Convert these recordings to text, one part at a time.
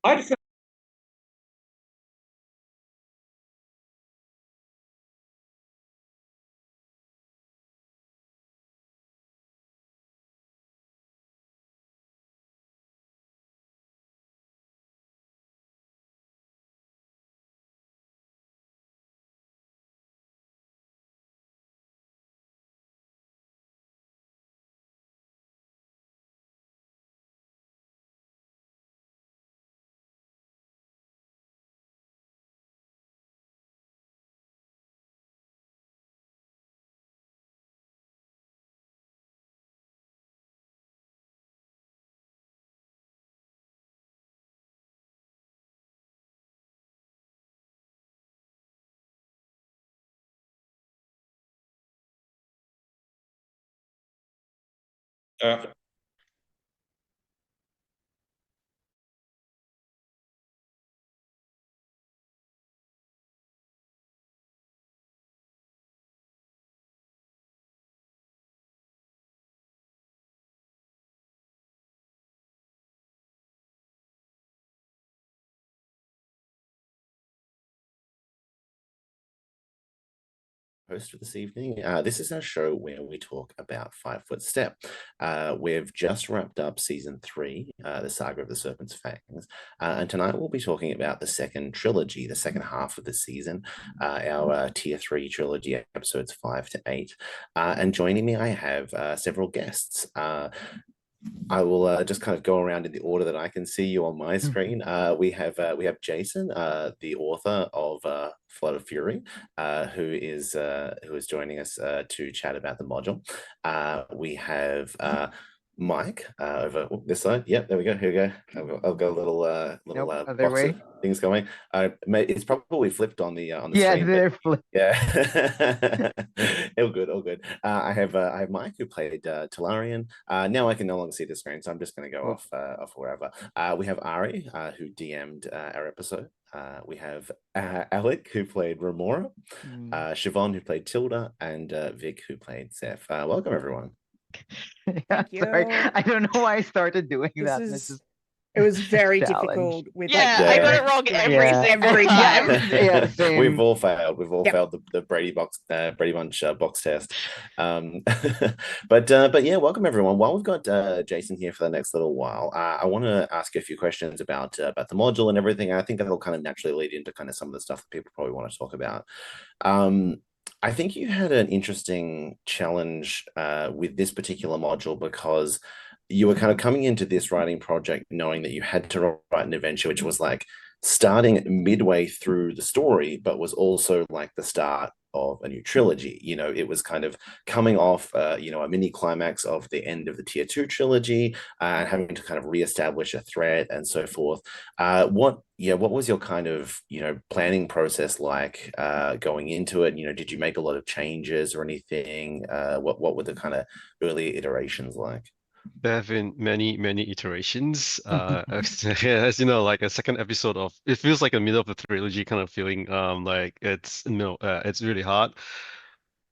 I just uh, Host for this evening. This is our show where we talk about Five Foot Step. We've just wrapped up season three, the Saga of the Serpent's Fangs, and tonight we'll be talking about the second trilogy, the second half of the season, our tier three trilogy, episodes 5 to 8. And joining me, I have several guests. I will just kind of go around in the order that I can see you on my screen. We have Jason, the author of Flood of Fury, who is joining us to chat about the module. We have Mike over this side. Yep, there we go. Here we go. I've got a little Nope, other box of way. things going. It's probably flipped on the Yeah, screen, but they're flip. yeah, all good, all good. I have Mike who played Talarian. Now I can no longer see the screen, so I'm just going to go Oh, off wherever. We have Ari who DM'd our episode. We have Alec who played Remora, mm. Siobhan who played Tilda, and Vic who played Seth. Welcome everyone. Yeah, Thank sorry. you. I don't know why I started doing This that, and it is just it was very challenged. difficult with like Yeah, the I got Yeah. it first wrong like every Yeah. single every Yeah, time. time. yeah, We've same. all failed. We've all Yep. failed the Brady Bunch box test. But yeah, welcome everyone. While we've got Jason here for the next little while, I want to ask you a few questions about the module and everything. I think that'll kind of naturally lead into kind of some of the stuff that people probably want to talk about. Um, I think you had an interesting challenge with this particular module because you were kind of coming into this writing project knowing that you had to write an adventure which was like starting midway through the story, but was also like the start of a new trilogy. You know, it was kind of coming off, a mini climax of the end of the tier two trilogy, and having to kind of reestablish a threat and so forth. What was your kind of, planning process like going into it? You know, did you make a lot of changes or anything? What were the kind of early iterations like? There have been many, many iterations. As you know, like a second episode of it feels like a middle of the trilogy kind of feeling. Like it's really hard.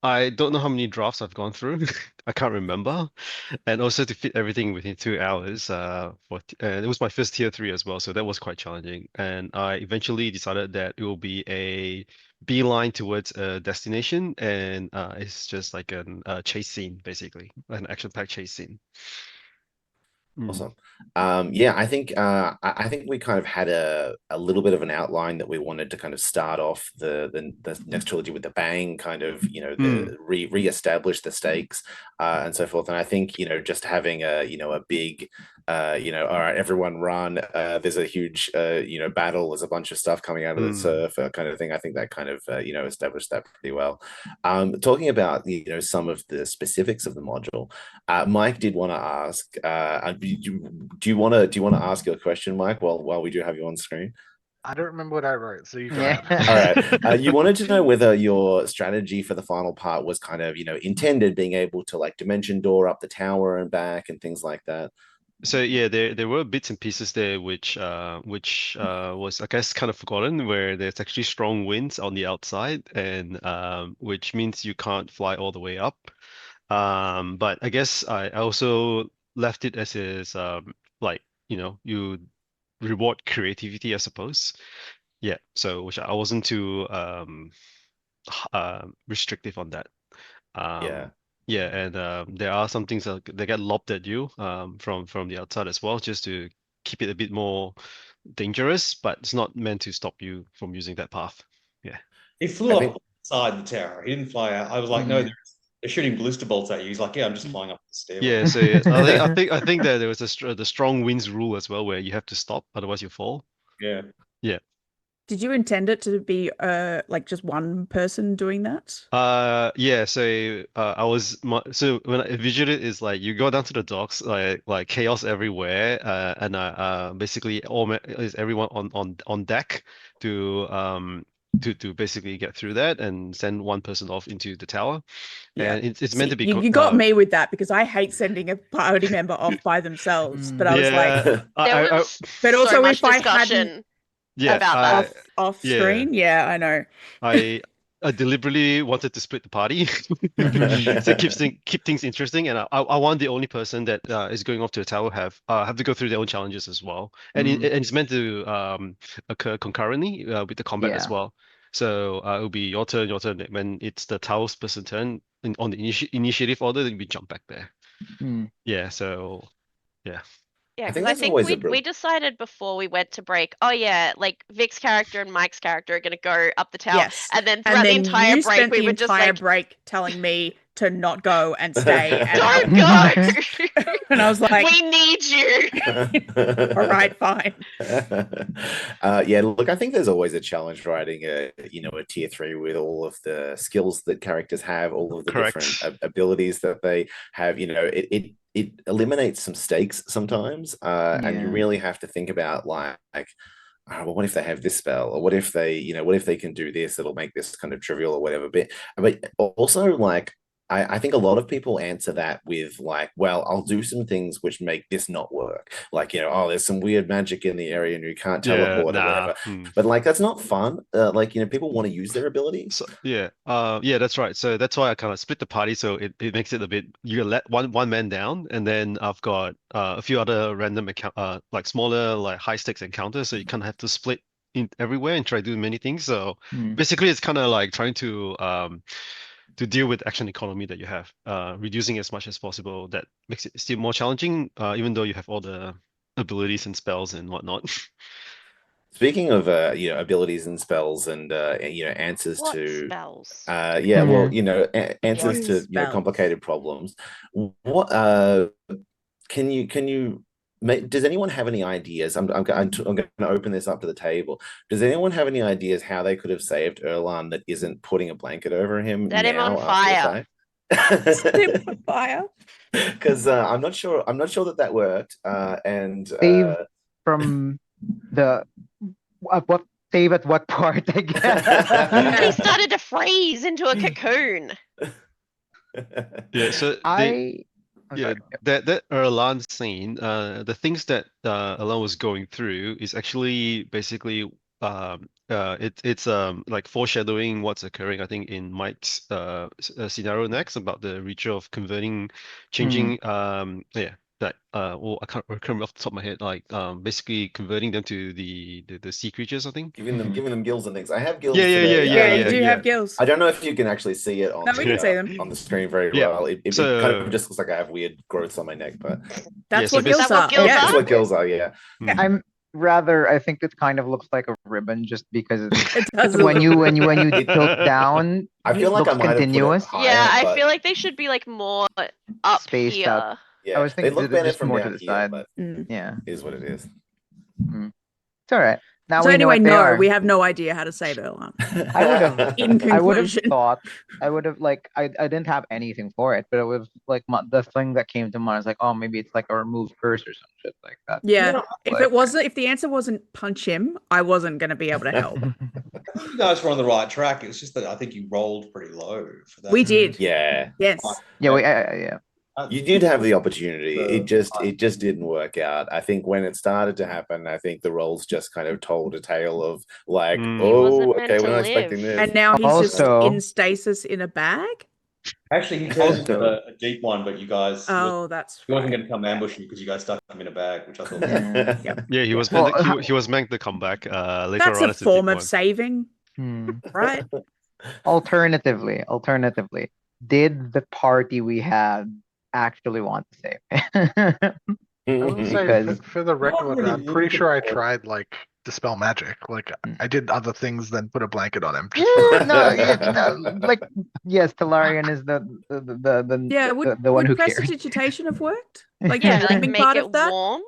I don't know how many drafts I've gone through. I can't remember. And also to fit everything within 2 hours. And it was my first tier three as well, so that was quite challenging. And I eventually decided that it will be a beeline towards a destination, and it's just like an chase scene, basically, an action-packed chase scene. Mm. Awesome. Yeah, I think we kind of had a little bit of an outline that we wanted to kind of start off the next trilogy with the bang, kind of, Mm. the reestablish the stakes and so forth. And I think, just having a big all right, everyone run, there's a huge battle, there's a bunch of stuff coming out of the Mm. surf kind of thing. I think that kind of established that pretty well. Talking about some of the specifics of the module. Mike did want to ask. Do you want to ask your question, Mike? While we do have you on screen. I don't remember what I wrote, so you go Yeah. ahead. All right. You wanted to know whether your strategy for the final part was kind of intended being able to like dimension door up the tower and back and things like that. So yeah, there were bits and pieces there which was I guess kind of forgotten where there's actually strong winds on the outside and which means you can't fly all the way up. But I guess I also left it as is like you reward creativity, I suppose. Yeah, so which I wasn't too restrictive on that. Yeah. Yeah, and there are some things that get lobbed at you from the outside as well, just to keep it a bit more dangerous, but it's not meant to stop you from using that path. Yeah. He flew I up think- inside the tower. He didn't fly out. I was like, no, they're shooting ballista bolts at you. He's like, yeah, I'm just flying up the stairwell. Yeah, so yeah, I think that there was the strong winds rule as well, where you have to stop, otherwise you fall. Yeah. Did you intend it to be like just one person doing that? Yeah, so I was so when I visual it is like you go down to the docks, like chaos everywhere, and basically is everyone on deck to basically get through that and send one person off into the tower. Yeah. And it's meant to be You got me with that because I hate sending a party member off by themselves. But I was like, There was but so also much if I discussion hadn't about that. off yeah. screen, yeah, I know. I deliberately wanted to split the party to keep things interesting, and I want the only person that is going off to the tower have to go through their own challenges as well, and it's meant to occur concurrently with the combat as well. So it'll be your turn. When it's the tower's person turn on the initiative order, then we jump back there. Yeah. So yeah. Yeah, I because think I that's think always a we decided before we went to break, oh yeah, like Vic's character and Mike's character are gonna go up the tower. Yes. And then And throughout the then entire you break spent we the were just entire like, break telling me to not go and stay. And don't go! And I was like, We need you! all right, fine. Yeah, look, I think there's always a challenge writing a tier 3 with all of the skills that characters have, all of the different abilities that they have. It eliminates some stakes sometimes, and you really have to think about like oh, well, what if they have this spell, or what if they can do this, it'll make this kind of trivial or whatever. But also, like, I think a lot of people answer that with like, well, I'll do some things which make this not work. Like, oh, there's some weird magic in the area and you can't teleport or whatever. But like, that's not fun. Like, people want to use their abilities. So, yeah, that's right. So that's why I kind of split the party. So it makes it a bit, you let one man down, and then I've got a few other random like smaller, like high stakes encounters. So you kind of have to split in everywhere and try to do many things. So basically, it's kind of like trying to deal with action economy that you have, reducing as much as possible. That makes it still more challenging, even though you have all the abilities and spells and whatnot. Speaking of abilities and spells and answers What to spells? answers to spells. complicated problems. What can you does anyone have any ideas? I'm going to open this up to the table. Does anyone have any ideas how they could have saved Erlan that isn't putting a blanket over him? Set him on now after the fire. fight? Fire. Because I'm not sure that worked. And Save from the what save at what part? I He guess. started to freeze into a cocoon. Yeah, so I'm yeah, sorry. that Erlan scene, the things that Erlan was going through is actually basically it's like foreshadowing what's occurring, I think, in Mike's scenario next about the ritual of changing that I can't remember off the top of my head, like basically converting them to the sea creatures, I think. giving them gills and things. I have gills. Yeah, today. Yeah, you do have gills. I don't know if you can actually see it on No, we can see them. on the screen very Yeah. well. It So- kind of just looks like I have weird growths on my neck, but That's so what this- gills Is that what are. gills Yeah. that's what gills are. Yeah. I'm rather. I think it kind of looks like a ribbon, just because It does when you It- tilt down, I feel like I looks might continuous. have put it Yeah, higher, I but feel like they should be like more up Spaced here. out. yeah, I was they thinking look they're better just from more to down the here, side. but Yeah, it is what it is. it's all right. Now So we know anyway, what they no, are. we have no idea how to save Erlan. I would have- In I would have conclusion. thought I would have like I didn't have anything for it, but it was like the thing that came to mind was like, oh, maybe it's like a remove curse or some shit like that. Yeah. Like- If the answer wasn't punch him, I wasn't going to be able to help. You guys were on the right track. It was just that I think you rolled pretty low for that. We did. Yeah, Yes. Yeah, yeah. you did have the opportunity. It just Uh, didn't work out. I think when it started to happen, I think the rolls just kind of told a tale of like, Mm. He wasn't oh, meant okay, to we're not live. expecting this. And now he's Also- just in stasis in a bag. Actually, he turned into a deep one, but you guys, Oh, that's he wasn't right. going to come ambush you because you guys stuck him in a bag, which I thought. Yeah. Yeah, he was Well, meant to, he was meant to come back later That's on a as a form deep of one. saving, right? Alternatively, did the party we had actually want to save me? I will say, Because- for the record, really I'm pretty sure I looking for it. tried like dispel magic. Like I did other things than put a blanket on him. Just like yes, Talarian is the Yeah, the one would who cares. prestidigitation have worked? Like Yeah, the like warming make part it of that? warm.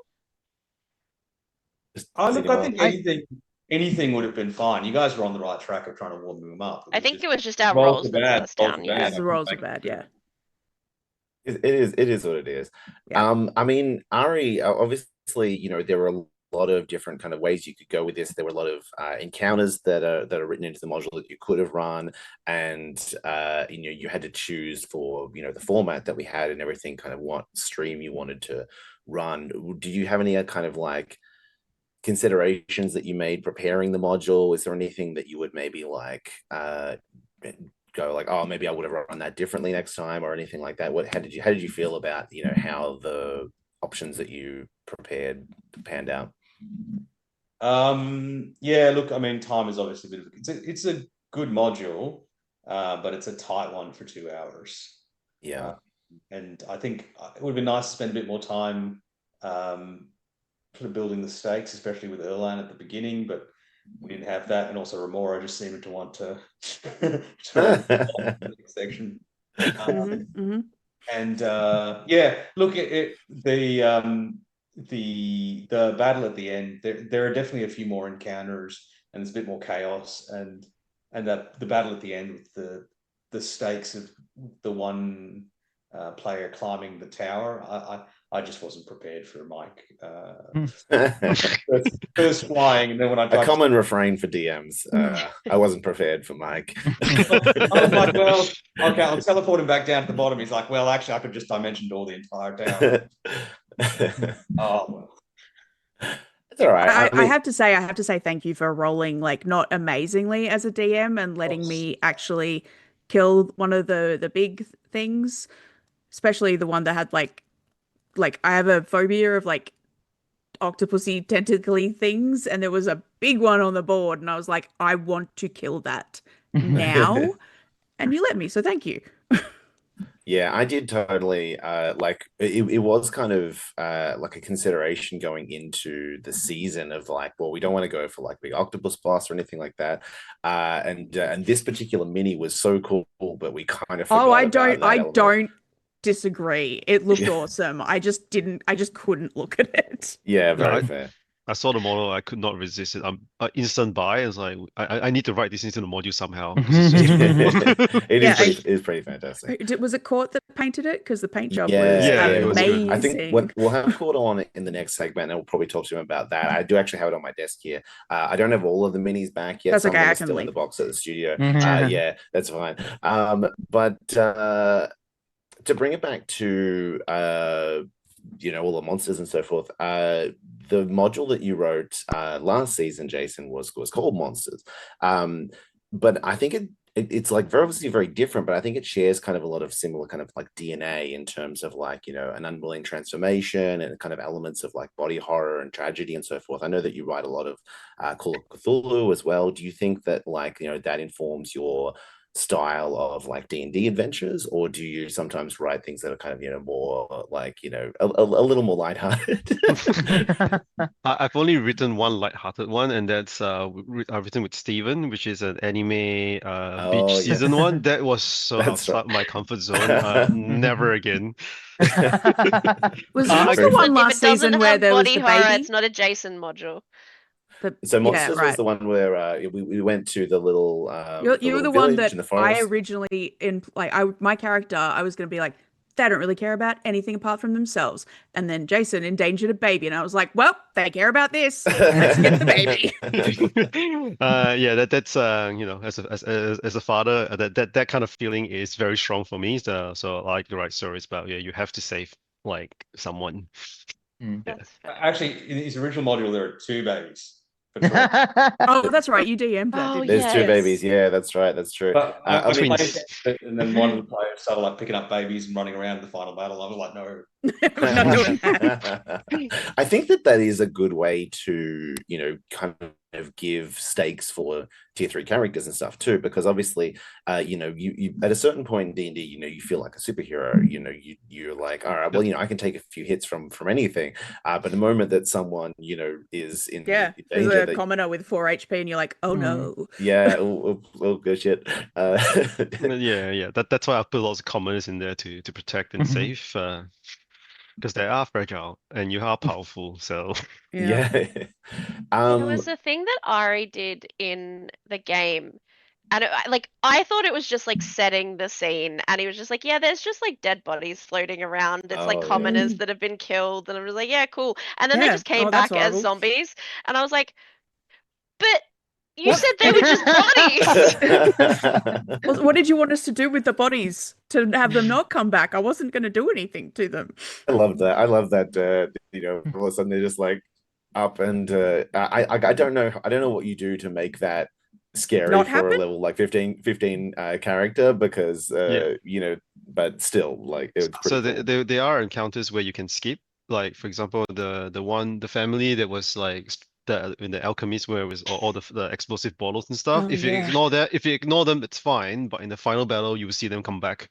Look, I think anything would have been fine. You guys were on the right track of trying to warm them up. I think it was just our rolls rolls are that bad, let us rolls down. are Yeah. bad. Because the rolls are bad, yeah. It is what it is. Yeah. I mean, Ari, obviously, you know, there were a lot of different kind of ways you could go with this. There were a lot of encounters that are written into the module that you could have run, and you know, you had to choose for, you know, the format that we had and everything, kind of what stream you wanted to run. Did you have any kind of like considerations that you made preparing the module? Is there anything that you would maybe like go like, oh, maybe I would have run that differently next time, or anything like that? How did you feel about, you know, how the options that you prepared panned out? Yeah, look, I mean, time is obviously a bit of it's a good module, but it's a tight one for 2 hours. Yeah. And I think it would have been nice to spend a bit more time sort of building the stakes, especially with Erlan at the beginning, but we didn't have that. And also Remora just seemed to want to the next section. And yeah, look, the battle at the end, there are definitely a few more encounters, and there's a bit more chaos, and that the battle at the end with the stakes of the one player climbing the tower, I just wasn't prepared for Mike first flying, and then when I tried A common refrain for DMs. I wasn't prepared for Mike. I was like, well, okay, I'll teleport him back down to the bottom. He's like, well, actually, I could just dimension door the entire tower. Oh well. It's all right. I have to say thank you for rolling like not amazingly as a DM and letting me actually kill one of the big things, especially the one that had like I have a phobia of like octopusy tentacly things, and there was a big one on the board, and I was like, I want to kill that now, and you let me, so thank you. Yeah, I did totally like it was kind of like a consideration going into the season of like, well, we don't want to go for like big octopus boss or anything like that. And this particular mini was so cool, but we kind of forgot I about that element. don't disagree. It looked awesome. I just couldn't look at it. Yeah, No, very fair. I saw the model, I could not resist it. I'm instant buy. It's like I need to write this into the module somehow. 'Cause it's just It is pretty fantastic. Was it Court that painted it? Because the paint job Yeah, was it was good. amazing. I think we'll have Court on in the next segment, and we'll probably talk to him about that. I do actually have it on my desk here. I don't have all of the minis back yet. That's Some okay, of them I are can still in the leave. box at the studio. Yeah, that's fine. But to bring it back to you know, all the monsters and so forth, the module that you wrote last season, Jason, was called Monsters. But I think it's like very obviously very different, but I think it shares kind of a lot of similar kind of like DNA in terms of like, you know, an unwilling transformation and kind of elements of like body horror and tragedy and so forth. I know that you write a lot of Call of Cthulhu as well. Do you think that like, you know, that informs your style of like D&D adventures, or do you sometimes write things that are kind of, you know, more like, you know, a little more lighthearted? I've only written one lighthearted one, and that's I've written with Steven, which is an anime beach yeah. season one. That was so That's outside my comfort zone. Never again. Was I yours agree. the one If last it doesn't season where have there was body the horror, baby? it's not a Jason module. So Yeah, Monsters was right. the one where we went to the little You were the little one village that in the I forest. originally my character, I was gonna be like, they don't really care about anything apart from themselves. And then Jason endangered a baby, and I was like, well, they care about this. Let's get the baby. Yeah, that's you know, as a father, that kind of feeling is very strong for me. So I like to write stories about, yeah, you have to save like someone. That's fair. Actually, in his original module, there are 2 babies. for Troy. Oh, that's right. You DM'd that, Oh, didn't There's you? two yes. babies. Yeah, that's right. That's true. But I I mean, mean, and then one of the players started like picking up babies and running around in the final battle. I was like, no. We're not doing that. I think that is a good way to, kind of give stakes for tier 3 characters and stuff too, because obviously, you at a certain point in D&D, you feel like a superhero. You're like, all right, well, I can take a few hits from anything. But the moment that someone, is in Yeah, danger, there's a that, commoner with 4 HP, and you're like, oh no. yeah, oh, good shit. Yeah. That's why I put lots of commoners in there to protect and save, because they are fragile and you are powerful. So Yeah. There was a thing that Ari did in the game, and I thought it was just like setting the scene, and he was just like, yeah, there's just like dead bodies floating around. It's like Oh, yeah. commoners that have been killed, and I was like, yeah, cool. And then they Yeah. just came Oh, that's back as horrible. zombies, and I was like, but you said they were just bodies. What did you want us to do with the bodies to have them not come back? I wasn't going to do anything to them. I love that. I love that. All of a sudden they're just like up, and I don't know. I don't know what you do to make that scary Not for a happen? level like 15 character, because but still, like, it's so pretty cool. there are encounters where you can skip. Like, for example, the family that was like in the alchemist, where it was all the explosive bottles and stuff. Oh, If you yeah. ignore them, it's fine. But in the final battle, you will see them come back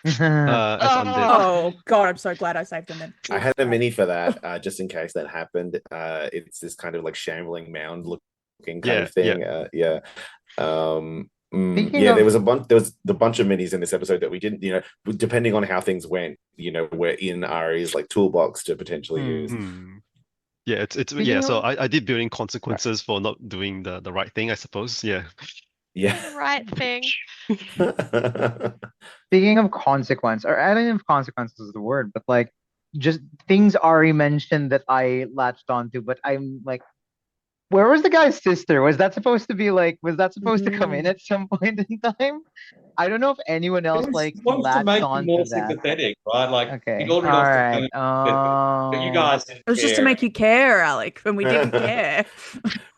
as undead. Oh god, I'm so glad I saved them then. I had a mini for that, just in case that happened. It's this kind of like shambling mound looking kind of thing. Yeah. There was the bunch of minis in this episode that we didn't, depending on how things went, were in Ari's like toolbox to potentially use. Yeah, it's So I did build in consequences for not doing the right thing, I suppose. Yeah. The right thing. Speaking of consequence, or I don't know if consequence is the word, but like just things Ari mentioned that I latched onto, but I'm like, where was the guy's sister? Was that supposed to come in at some point in time? I don't know if anyone else like wants to latched make you onto more that. sympathetic, right? Like, Okay, he ordered all us to right. but you guys didn't It was just to care. make you care, Alec, when we didn't care.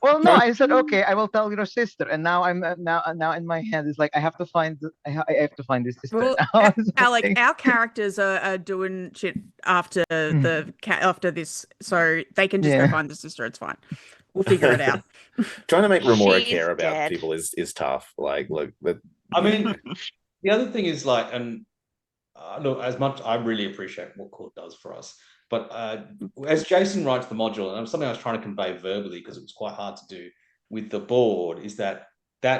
Well, no, I said okay. I will tell your sister, and now I'm now in my head is like I have to find I have to find this sister. Well, now. Alec, our characters are doing shit after after this, so they can just go find the sister. It's fine. We'll figure it out. Trying to make Remora She's care about dead. people is tough. Like, look, I mean, the other thing is like, and look, as much I really appreciate what Court does for us, but as Jason writes the module, and something I was trying to convey verbally because it was quite hard to do with the board, is that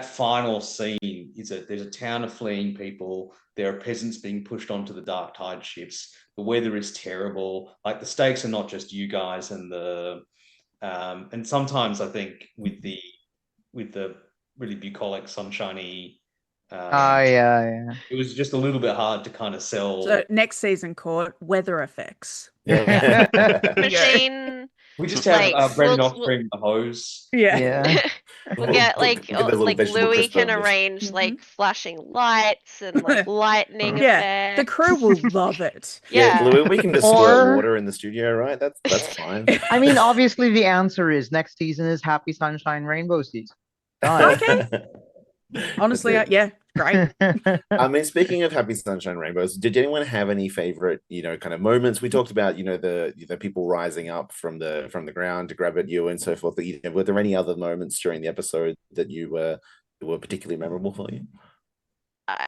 final scene is there's a town of fleeing people. There are peasants being pushed onto the Dark Tide ships. The weather is terrible. Like, the stakes are not just you guys and the and sometimes I think with the really bucolic, sunshiny, yeah. it was just a little bit hard to kind of sell. So next season, Court, weather effects. Machine. We just have like, Brendan we'll- Offspring the hose. Yeah. We'll get like Get those little like vegetable Louis crisp can bonus. arrange like flashing lights and like lightning Yeah, the effects. crew will love it. Yeah. Louis, we can just Or- squirt water in the studio, right? That's fine. I mean, obviously, the answer is next season is Happy Sunshine Rainbow season. Done. Okay. Honestly, That's it. yeah, great. I mean, speaking of Happy Sunshine Rainbows, did anyone have any favorite, kind of moments? We talked about, the people rising up from the ground to grab at you and so forth. But, were there any other moments during the episode that you were particularly memorable for you?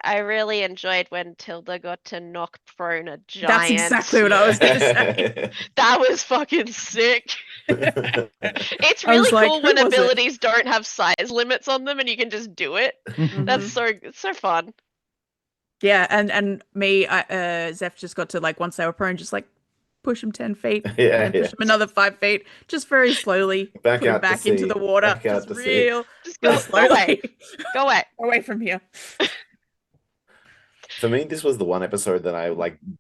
I really enjoyed when Tilda got to knock prone a giant. That's exactly what I was going to say. That was fucking sick. It's I was really like, cool who when was it? abilities don't have size limits on them and you can just do it. That's so fun. Yeah, and me, Zeph just got to, like, once they were prone, just like push them 10 feet, Yeah, and then push them another 5 feet, just very slowly Back put 'em out to back into sea. the water, Back out just to sea. real Just go slowly. away. Go away. Away from here. For me, this was the one episode that I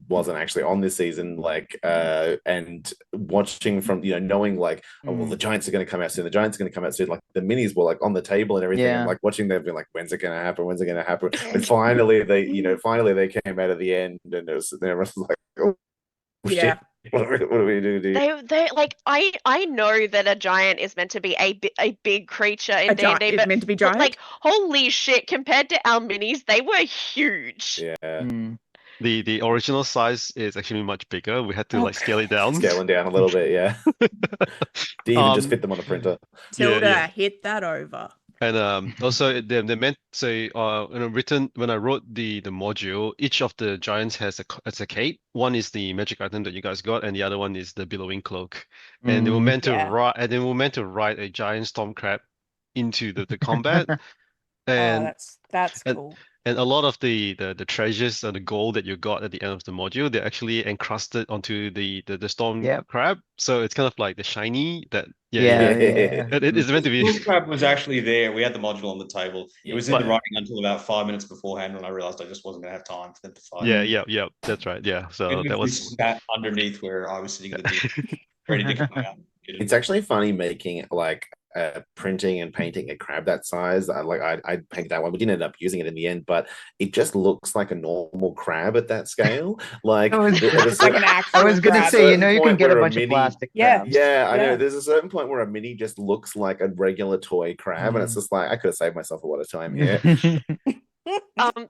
wasn't actually on this season, and watching from, knowing like, oh, well, the Giants are going to come out soon. The Giants are going to come out soon. Like, the minis were like on the table and everything. Yeah. And like watching them being like, when's it going to happen? When's it going to happen? And finally they came out of the end, and everyone was like, oh, Yeah. shit. What do we do? They like I know that a giant is meant to be a big creature in D&D, It's but meant to be but giant. like holy shit, compared to our minis, they were huge. Yeah, Mm. The original size is actually much bigger. We had to Oh, like scale it down. scaling down a little bit. Yeah, didn't even just fit them on a printer. Tilda, yeah. hit that over. And also they meant say when I wrote the module, each of the giants has a cape. One is the magic item that you guys got, and the other one is the billowing cloak. And they were Mm. meant to Yeah. ride a giant storm crab into the combat. Oh, And that's and cool. and a lot of the treasures and the gold that you got at the end of the module, they're actually encrusted onto the storm Yep. crab. So it's kind of like the shiny that Yeah, yeah. yeah. It's meant to be. Storm crab was actually there. We had the module on the table. It was in the But- writing until about 5 minutes beforehand when I realized I just wasn't going to have time for them to fight. Yeah, that's right. Yeah, so It that was was sat underneath where I was sitting at the table, ready to come out. It's actually funny making like printing and painting a crab that size. I painted that one. We didn't end up using it in the end, but it just looks like a normal crab at that scale. Like, It was- there's Like a- an actual I was gonna crab. say, you know, you can point get a where a bunch of mini- plastic Yeah. crabs. yeah, I know. Yeah. There's a certain point where a mini just looks like a regular toy crab, and it's just like I could have saved myself a lot of time here.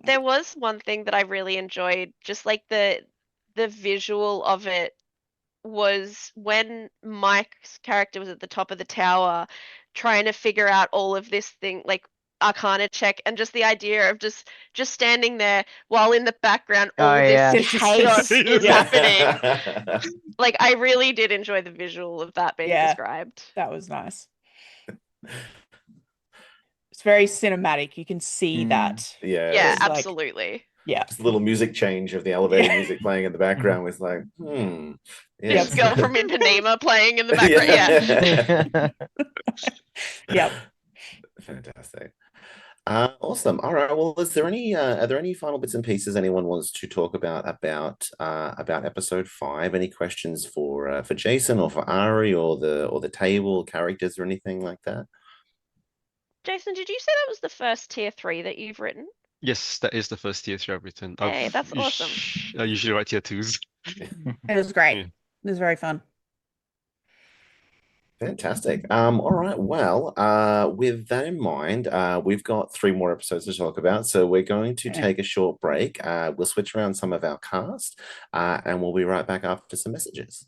There was one thing that I really enjoyed, just like the visual of it was when Mike's character was at the top of the tower trying to figure out all of this thing, like Arcana check, and just the idea of just standing there while in the background all Oh, this yeah. chaos is Yeah. happening. Like I really did enjoy the visual of that being Yeah. described. That was nice. It's very cinematic. You can see Mm. that. Yeah, Yeah, It's like- absolutely. Yeah. just a little music change of the elevator Yeah. music playing in the background was like, This yes. girl from Ipanema playing in the background. Yeah. Yep. Fantastic. Awesome. All right. Well, is there any are there any final bits and pieces anyone wants to talk about episode 5? Any questions for Jason or for Ari or the table characters or anything like that? Jason, did you say that was the first tier 3 that you've written? Yes, that is the first tier 3 I've written. Hey, that's awesome. I usually write tier 2s. It was great. Yeah. It was very fun. Fantastic. All right. Well, with that in mind, we've got 3 more episodes to talk about, so we're going to Yeah. take a short break. We'll switch around some of our cast, and we'll be right back after some messages.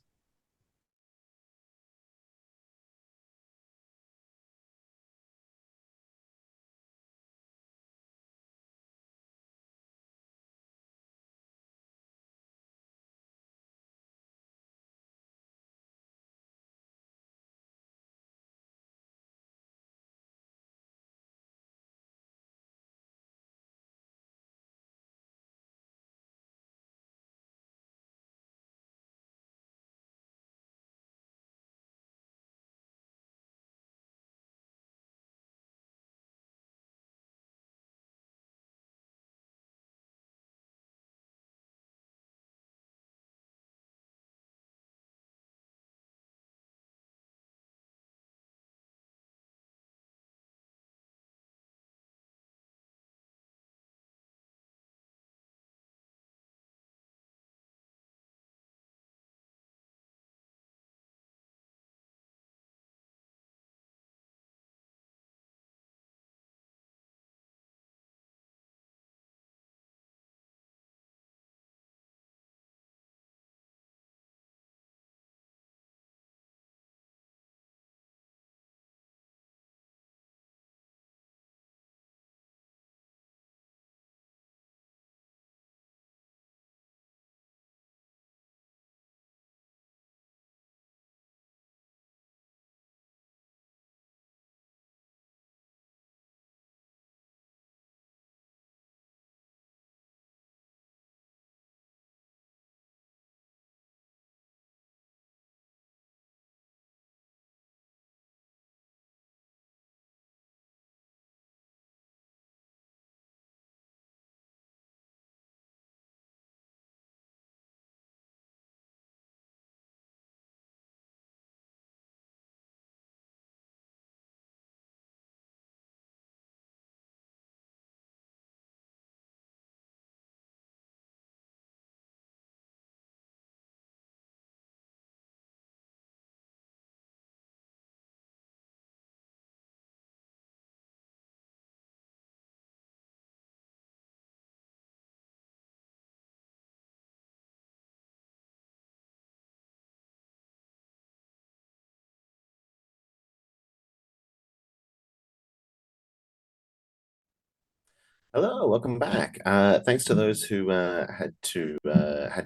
Hello, welcome back. Thanks to those who had to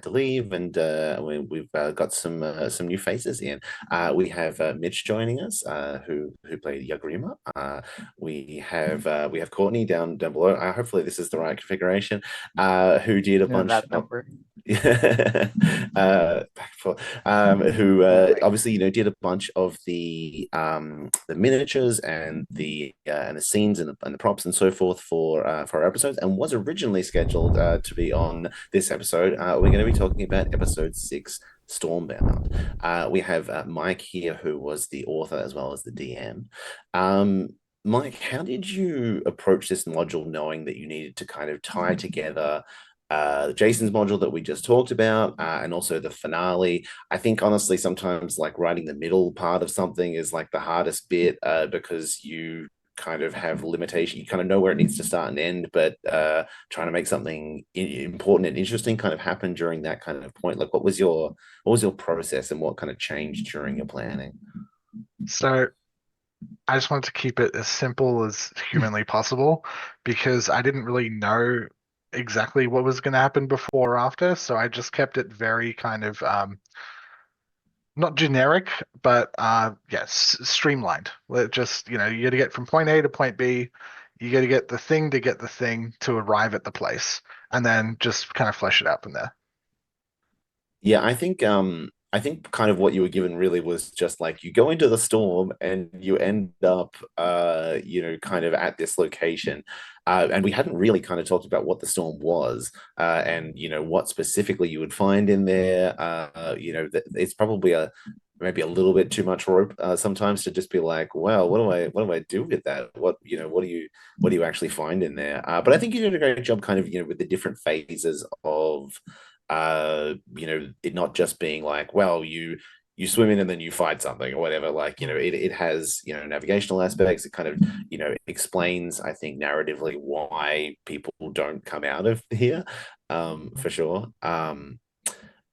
leave, and we've got some new faces in. We have Mitch joining us, who played Yagrima. We have Courtney down below. Hopefully, this is the right configuration. Who did a You know, bunch that of number. back for who obviously did a bunch of the miniatures and the scenes and the props and so forth for our episodes, and was originally scheduled to be on this episode. We're going to be talking about episode 6, Stormbound. We have Mike here, who was the author as well as the DM. Mike, how did you approach this module, knowing that you needed to kind of tie together Jason's module that we just talked about, and also the finale? I think honestly, sometimes like writing the middle part of something is like the hardest bit, because you kind of have limitation. You kind of know where it needs to start and end, but trying to make something important and interesting kind of happen during that kind of point. Like, what was your process, and what kind of changed during your planning? So I just wanted to keep it as simple as humanly possible, because I didn't really know exactly what was going to happen before or after. So I just kept it very kind of not generic, but yes, streamlined. Just, you got to get from point A to point B. You got to get the thing to get the thing to arrive at the place, and then just kind of flesh it out from there. Yeah, I think kind of what you were given really was just like you go into the storm and you end up kind of at this location. And we hadn't really kind of talked about what the storm was, and what specifically you would find in there. It's probably maybe a little bit too much rope sometimes to just be like, well, what do I do with that? What do you actually find in there? But I think you did a great job kind of with the different phases of it not just being like, well, you swim in and then you fight something or whatever. Like, it has navigational aspects. It kind of explains, I think, narratively why people don't come out of here, for sure. Yeah,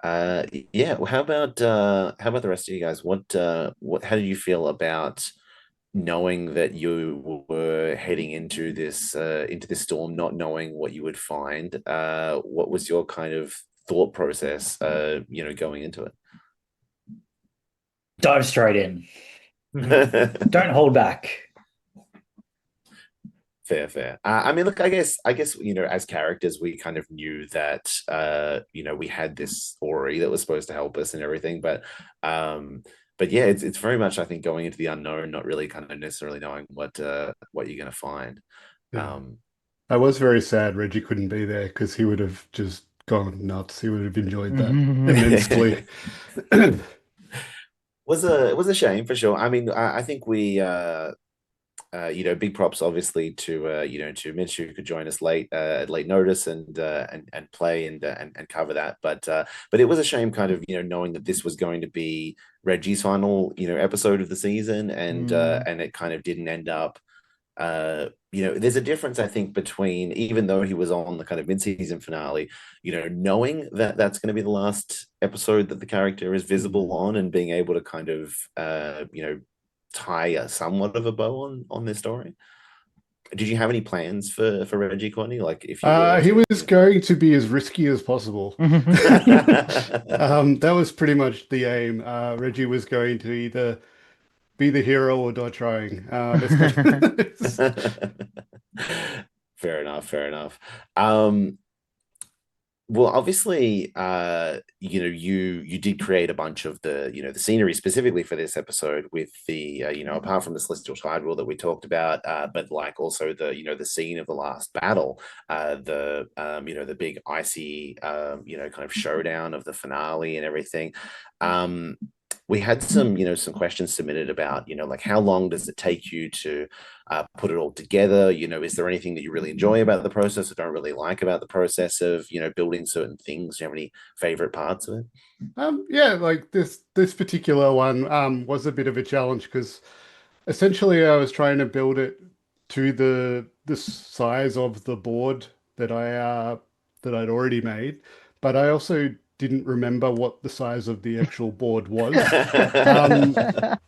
well, how about the rest of you guys? How do you feel about knowing that you were heading into this storm, not knowing what you would find? What was your kind of thought process, going into it? Dive straight in. Don't hold back. Fair. I mean, look, I guess as characters, we kind of knew that we had this Ori that was supposed to help us and everything, but yeah, it's very much, I think, going into the unknown, not really kind of necessarily knowing what you're going to find. Yeah. I was very sad Reggie couldn't be there, because he would have just gone nuts. He would have enjoyed that immensely. It was a shame, for sure. I mean, I think we big props obviously to Mitch, who could join us at late notice and play and cover that. But it was a shame, kind of knowing that this was going to be Reggie's final episode of the season, and it kind of didn't end up. There's a difference, I think, between, even though he was on the kind of mid-season finale, knowing that that's going to be the last episode that the character is visible on, and being able to kind of tie somewhat of a bow on this story. Did you have any plans for Reggie, Courtney? Like, if he was going to be as risky as possible. That was pretty much the aim. Reggie was going to either be the hero or die trying. Fair enough. Well, obviously, you did create a bunch of the scenery specifically for this episode, with the apart from the Celestial Tide Wheel that we talked about, but like also the scene of the last battle, the big icy kind of showdown of the finale and everything. We had some questions submitted about, like, how long does it take you to put it all together? Is there anything that you really enjoy about the process or don't really like about the process of, building certain things? Do you have any favorite parts of it? Yeah, like this particular one was a bit of a challenge, because essentially I was trying to build it to the size of the board that I'd already made, but I also didn't remember what the size of the actual board was.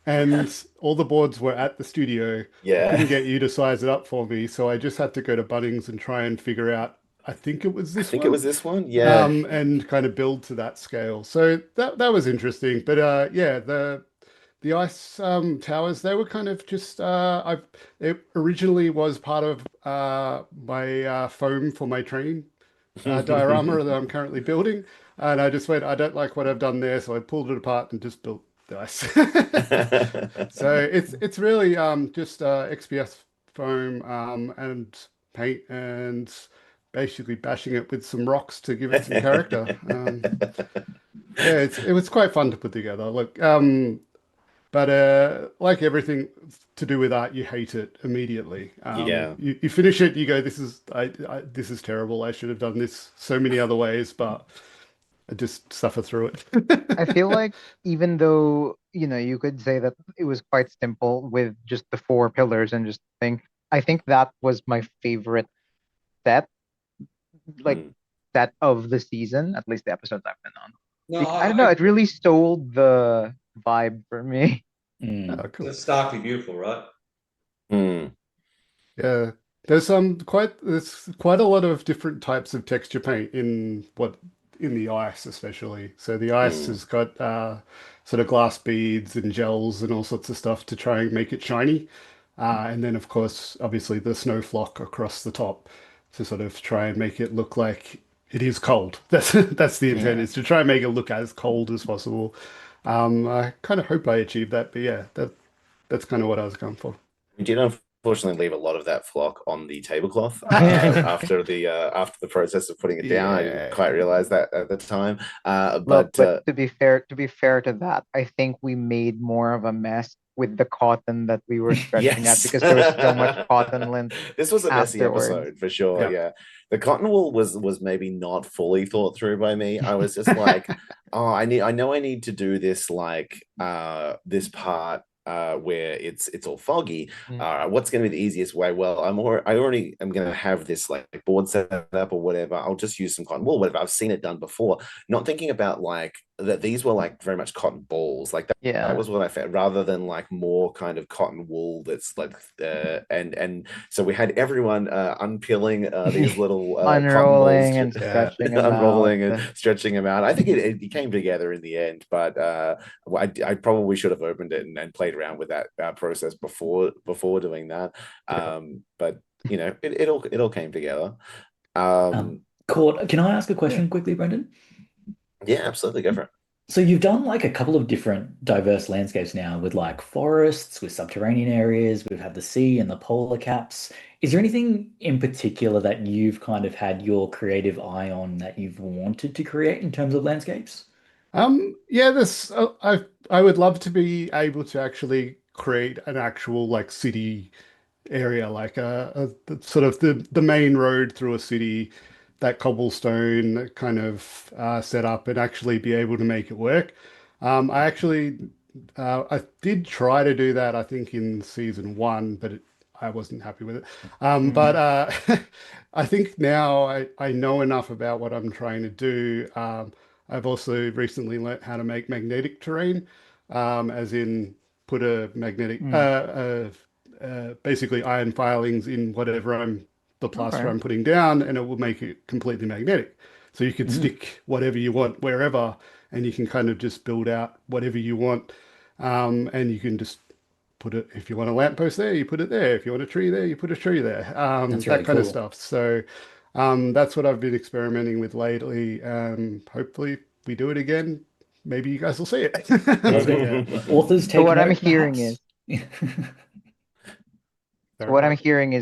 And all the boards were at the studio. Yeah. Couldn't get you to size it up for me, so I just had to go to Bunnings and try and figure out. I think it was this I think one. it was this one. Yeah. And kind of build to that scale. So that was interesting. But yeah, the ice towers, they were kind of just it originally was part of my foam for my train diorama that I'm currently building. And I just went, I don't like what I've done there, so I pulled it apart and just built the ice. So it's really just XPS foam and paint and basically bashing it with some rocks to give it some character. Yeah, it was quite fun to put together. Look, but like everything to do with art, you hate it immediately. Yeah. You finish it, you go, this is this is terrible. I should have done this so many other ways, but I just suffer through it. I feel like even though, you could say that it was quite simple with just the 4 pillars and just thing, I think that was my favorite set, like set of the season, at least the episodes I've been on. No, I don't know, it really stole the vibe for me. Oh, cool. It's starkly beautiful, right? Yeah, there's quite a lot of different types of texture paint in the ice, especially. So the ice has got sort of glass beads and gels and all sorts of stuff to try and make it shiny. And then, of course, obviously the snow flock across the top to sort of try and make it look like it is cold. That's the intent, is to try and make it look as cold as possible. I kind of hope I achieved that, but yeah, that's kind of what I was going for. We did unfortunately leave a lot of that flock on the tablecloth after the process of putting it down. I didn't quite realize that at the time. But to be fair to that, I think we made more of a mess with the cotton that we were stretching at because there was so much cotton lint. This was a messy afterwards. episode for sure. Yeah. The cotton wool was maybe not fully thought through by me. I was just like, oh, I know I need to do this this part where it's all foggy. What's going to be the easiest way? Well, I already am going to have this like board set up or whatever. I'll just use some cotton wool, whatever. I've seen it done before. Not thinking about like that these were like very much cotton balls. Like that was what I found, rather than like more kind of cotton wool that's like and so we had everyone unpeeling these little unrolling and stretching them unrolling and stretching them out. I think it came together in the end, but I probably should have opened it and played around with that process before doing that. But it all came together. Court, can I ask a question quickly, Brendan? Yeah, absolutely, go for it. So you've done like a couple of different diverse landscapes now with like forests, with subterranean areas, we've had the sea and the polar caps. Is there anything in particular that you've kind of had your creative eye on that you've wanted to create in terms of landscapes? Yeah, I would love to be able to actually create an actual like city area, like a sort of the main road through a city, that cobblestone kind of set up, and actually be able to make it work. I did try to do that, I think, in season 1, but I wasn't happy with it. But I think now I know enough about what I'm trying to do. I've also recently learned how to make magnetic terrain, as in put a magnetic, basically iron filings in whatever the plaster I'm putting down, and it will make it completely magnetic. So you can stick whatever you want wherever, and you can kind of just build out whatever you want. And you can just put it, if you want a lamppost there, you put it there. If you want a tree there, you put a tree there. That's really that kind of cool. stuff. So that's what I've been experimenting with lately. Hopefully we do it again. Maybe you guys will see it. Authors take So what I'm note, hearing perhaps?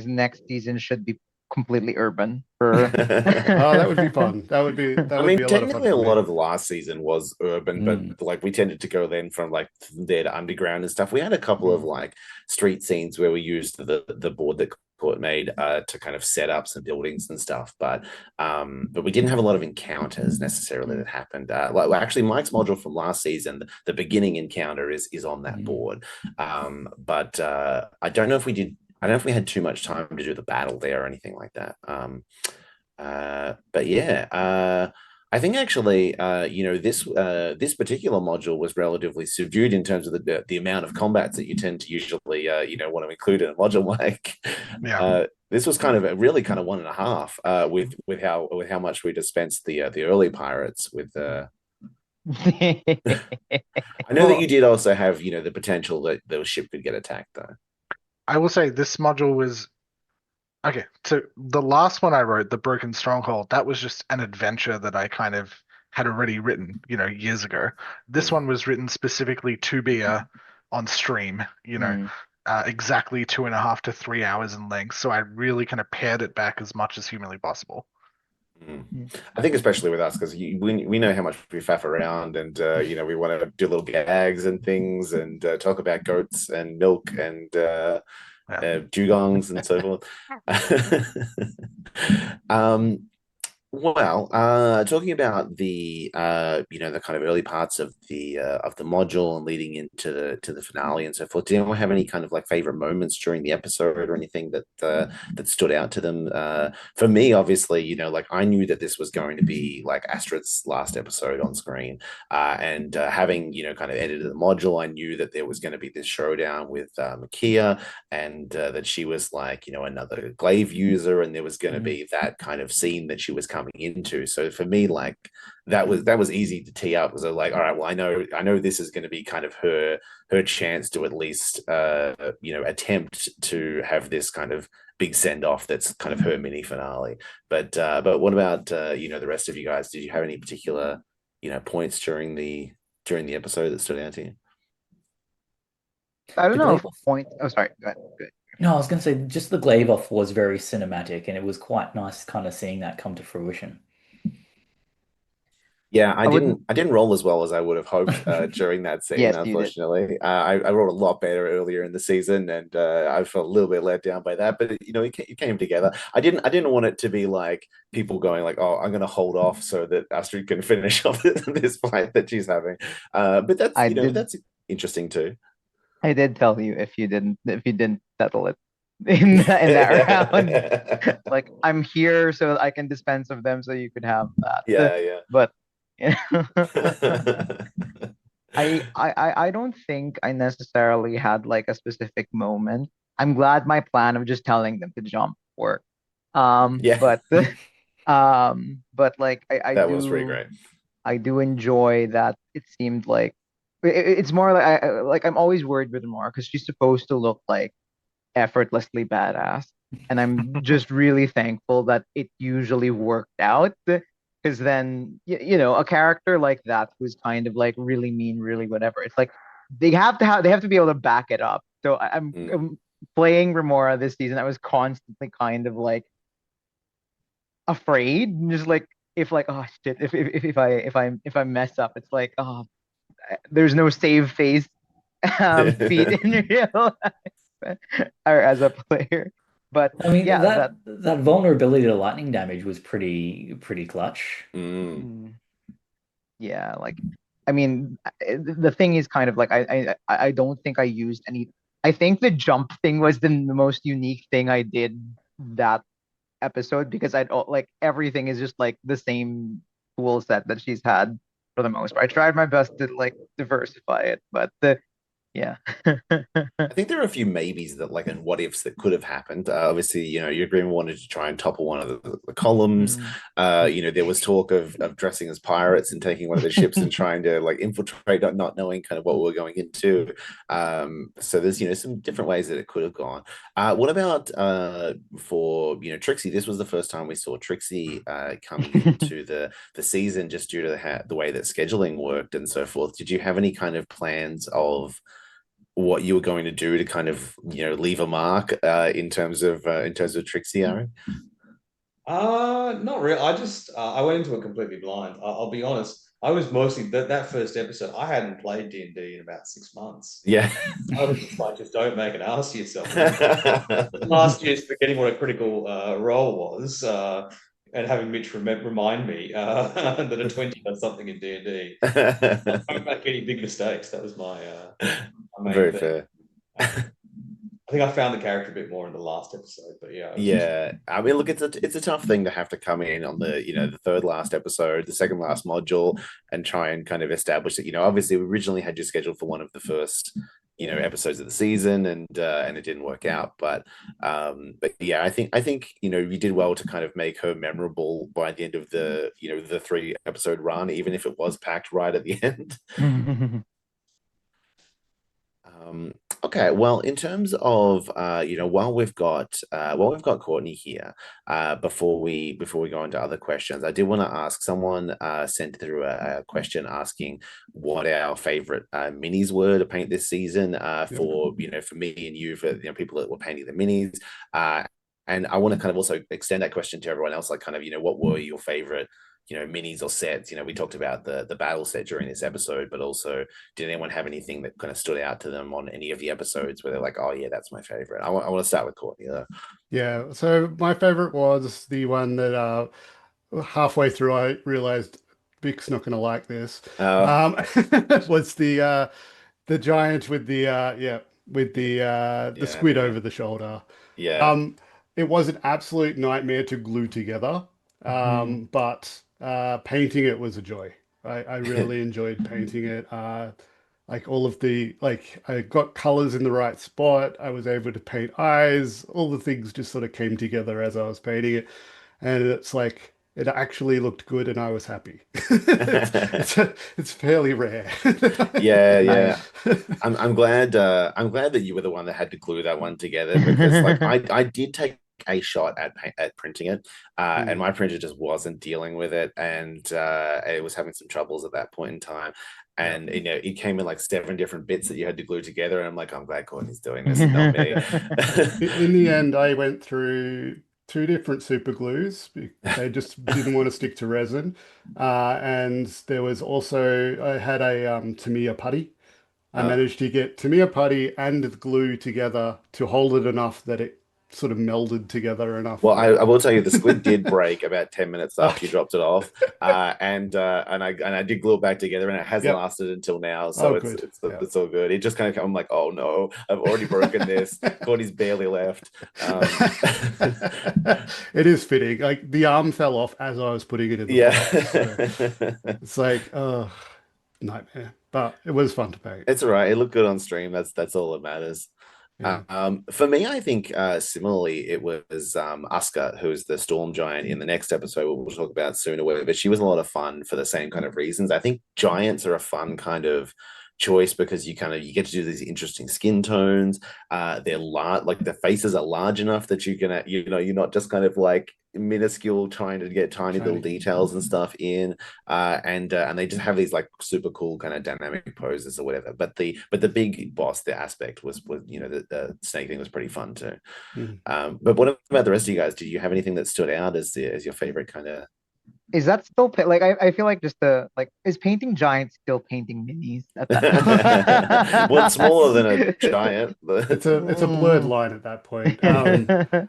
is next season should be completely urban. Oh, that would be fun. That would be. That I would mean, be a lot of fun technically, a for me. lot of last season was urban, but like we tended to go then from like there to underground and stuff. We had a couple of like street scenes where we used the board that Court made to kind of set up some buildings and stuff, but we didn't have a lot of encounters necessarily that happened. Like actually, Mike's module from last season, the beginning encounter is on that board, but I don't know if we did. I don't know if we had too much time to do the battle there or anything like that. But yeah, I think actually, this particular module was relatively subdued in terms of the amount of combats that you tend to usually want to include in a module like. Yeah. This was kind of really kind of 1.5 with how much we dispensed the early pirates with. I know that you did also have the potential that the ship could get attacked though. I will say this module was okay. So the last one I wrote, the Broken Stronghold, that was just an adventure that I kind of had already written, years ago. This one was written specifically to be on stream, exactly 2.5 to 3 hours in length. So I really kind of pared it back as much as humanly possible. I think especially with us because we know how much we faff around and we want to do little gags and things and talk about goats and milk and dugongs and so forth. Well, talking about the the kind of early parts of the module and leading into the finale and so forth. Do anyone have any kind of like favorite moments during the episode or anything that stood out to them? For me, obviously, like I knew that this was going to be like Astrid's last episode on screen, and having kind of edited the module, I knew that there was going to be this showdown with Makia, and that she was like another glaive user, and there was going to be that kind of scene that she was coming into. So for me, like that was easy to tee up. So like, all right, well, I know this is going to be kind of her chance to at least attempt to have this kind of big send off that's kind of her mini finale. But what about the rest of you guys? Did you have any particular points during the episode that stood out to you? I don't know if point. Oh, sorry. Go ahead. Good. No, I was going to say just the glaive off was very cinematic, and it was quite nice kind of seeing that come to fruition. Yeah, I didn't roll as well as I would have hoped during that scene. Yes, unfortunately, I rolled a lot better earlier in the season, and I felt a little bit let down by that. But it came together. I didn't want it to be like people going like, "Oh, I'm going to hold off so that Astrid can finish off this fight that she's having." But that's that's interesting too. I did tell you if you didn't settle it in that round. Like I'm here so I can dispense of them so you could have that. Yeah. But I don't think I necessarily had like a specific moment. I'm glad my plan of just telling them to jump worked. Yeah. But like I that do was pretty great. I do enjoy that it seemed like it's more like I'm always worried with Mora because she's supposed to look like effortlessly badass, and I'm just really thankful that it usually worked out. Because then a character like that who's kind of like really mean, really whatever. It's like they have to be able to back it up. So I'm playing Remora this season. I was constantly kind of like afraid, just like if like oh shit, if I mess up, it's like oh there's no save face feat in real life or as a player. But I mean, yeah, that vulnerability to lightning damage was pretty clutch. Yeah, like I mean, the thing is kind of like I don't think I used any. I think the jump thing was the most unique thing I did that episode because I'd like everything is just like the same tool set that she's had for the most part. I tried my best to like diversify it, but yeah. I think there are a few maybes that like and what ifs that could have happened. Obviously, your agreement wanted to try and topple one of the columns. There was talk of dressing as pirates and taking one of the ships and trying to like infiltrate, not knowing kind of what we were going into. So there's some different ways that it could have gone. What about for Trixie? This was the first time we saw Trixie coming into the season just due to the way that scheduling worked and so forth. Did you have any kind of plans of what you were going to do to kind of leave a mark in terms of Trixie, Aaron? Not really. I just I went into it completely blind. I'll be honest. I was mostly that first episode. I hadn't played D&D in about 6 months. Yeah, I was just like, just don't make an ass of yourself. Last year's forgetting what a critical role was, and having Mitch remind me that a 20 does something in D&D. Don't make any big mistakes. That was my main very thing. fair. I think I found the character a bit more in the last episode, but yeah. Yeah, I mean, look, it's a tough thing to have to come in on the the third last episode, the second last module, and try and kind of establish that obviously we originally had you scheduled for one of the first episodes of the season, and it didn't work out, but yeah, I think you did well to kind of make her memorable by the end of the the 3-episode run, even if it was packed right at the end. Okay, well, in terms of while we've got Courtney here, before we go into other questions, I did want to ask, someone sent through a question asking what our favorite minis were to paint this season, for for me and you, for people that were painting the minis, and I want to kind of also extend that question to everyone else, like kind of what were your favorite minis or sets. We talked about the battle set during this episode, but also did anyone have anything that kind of stood out to them on any of the episodes where they're like, oh yeah, that's my favorite? I want to start with Courtney though. Yeah, so my favorite was the one that halfway through I realized Vic's not going to like this. Was the giant with the the squid over the shoulder. Yeah. It was an absolute nightmare to glue together. But painting it was a joy. I really enjoyed painting it. Like all of the, I got colors in the right spot. I was able to paint eyes. All the things just sort of came together as I was painting it. And it's like, it actually looked good and I was happy. It's fairly rare. Yeah. I'm glad that you were the one that had to glue that one together, because like I did take a shot at printing it, and my printer just wasn't dealing with it, and it was having some troubles at that point in time, and it came in like 7 different bits that you had to glue together, and I'm like, I'm glad Courtney's doing this and not me. In the end, I went through 2 different super glues. They just didn't want to stick to resin, and there was also, I had a Tamiya putty. I managed to get Tamiya putty and the glue together to hold it enough that it sort of melded together enough. Well, I will tell you, the squid did break about 10 minutes after you dropped it off, and I did glue it back together, and it has lasted until now, so it's all good. It just kind of, I'm like, oh no, I've already broken this. Courtney's barely left. It is fitting. Like the arm fell off as I was putting it in the box, so it's like, oh, nightmare, but it was fun to paint. It's all right. It looked good on stream. That's all that matters. Yeah. For me, I think similarly, it was Asuka, who's the storm giant in the next episode we'll talk about soon or whatever, but she was a lot of fun for the same kind of reasons. I think giants are a fun kind of choice because you get to do these interesting skin tones. They're large, like the faces are large enough that you can you're not just kind of like minuscule trying to get tiny little details and stuff in, and they just have these like super cool kind of dynamic poses or whatever. But the big boss, the aspect was the snake thing was pretty fun too. But what about the rest of you guys? Did you have anything that stood out as your favorite kind of? Is that still like I feel like just is painting giants still painting minis at that Well, it's smaller than a giant. It's a blurred line at that point. Yeah,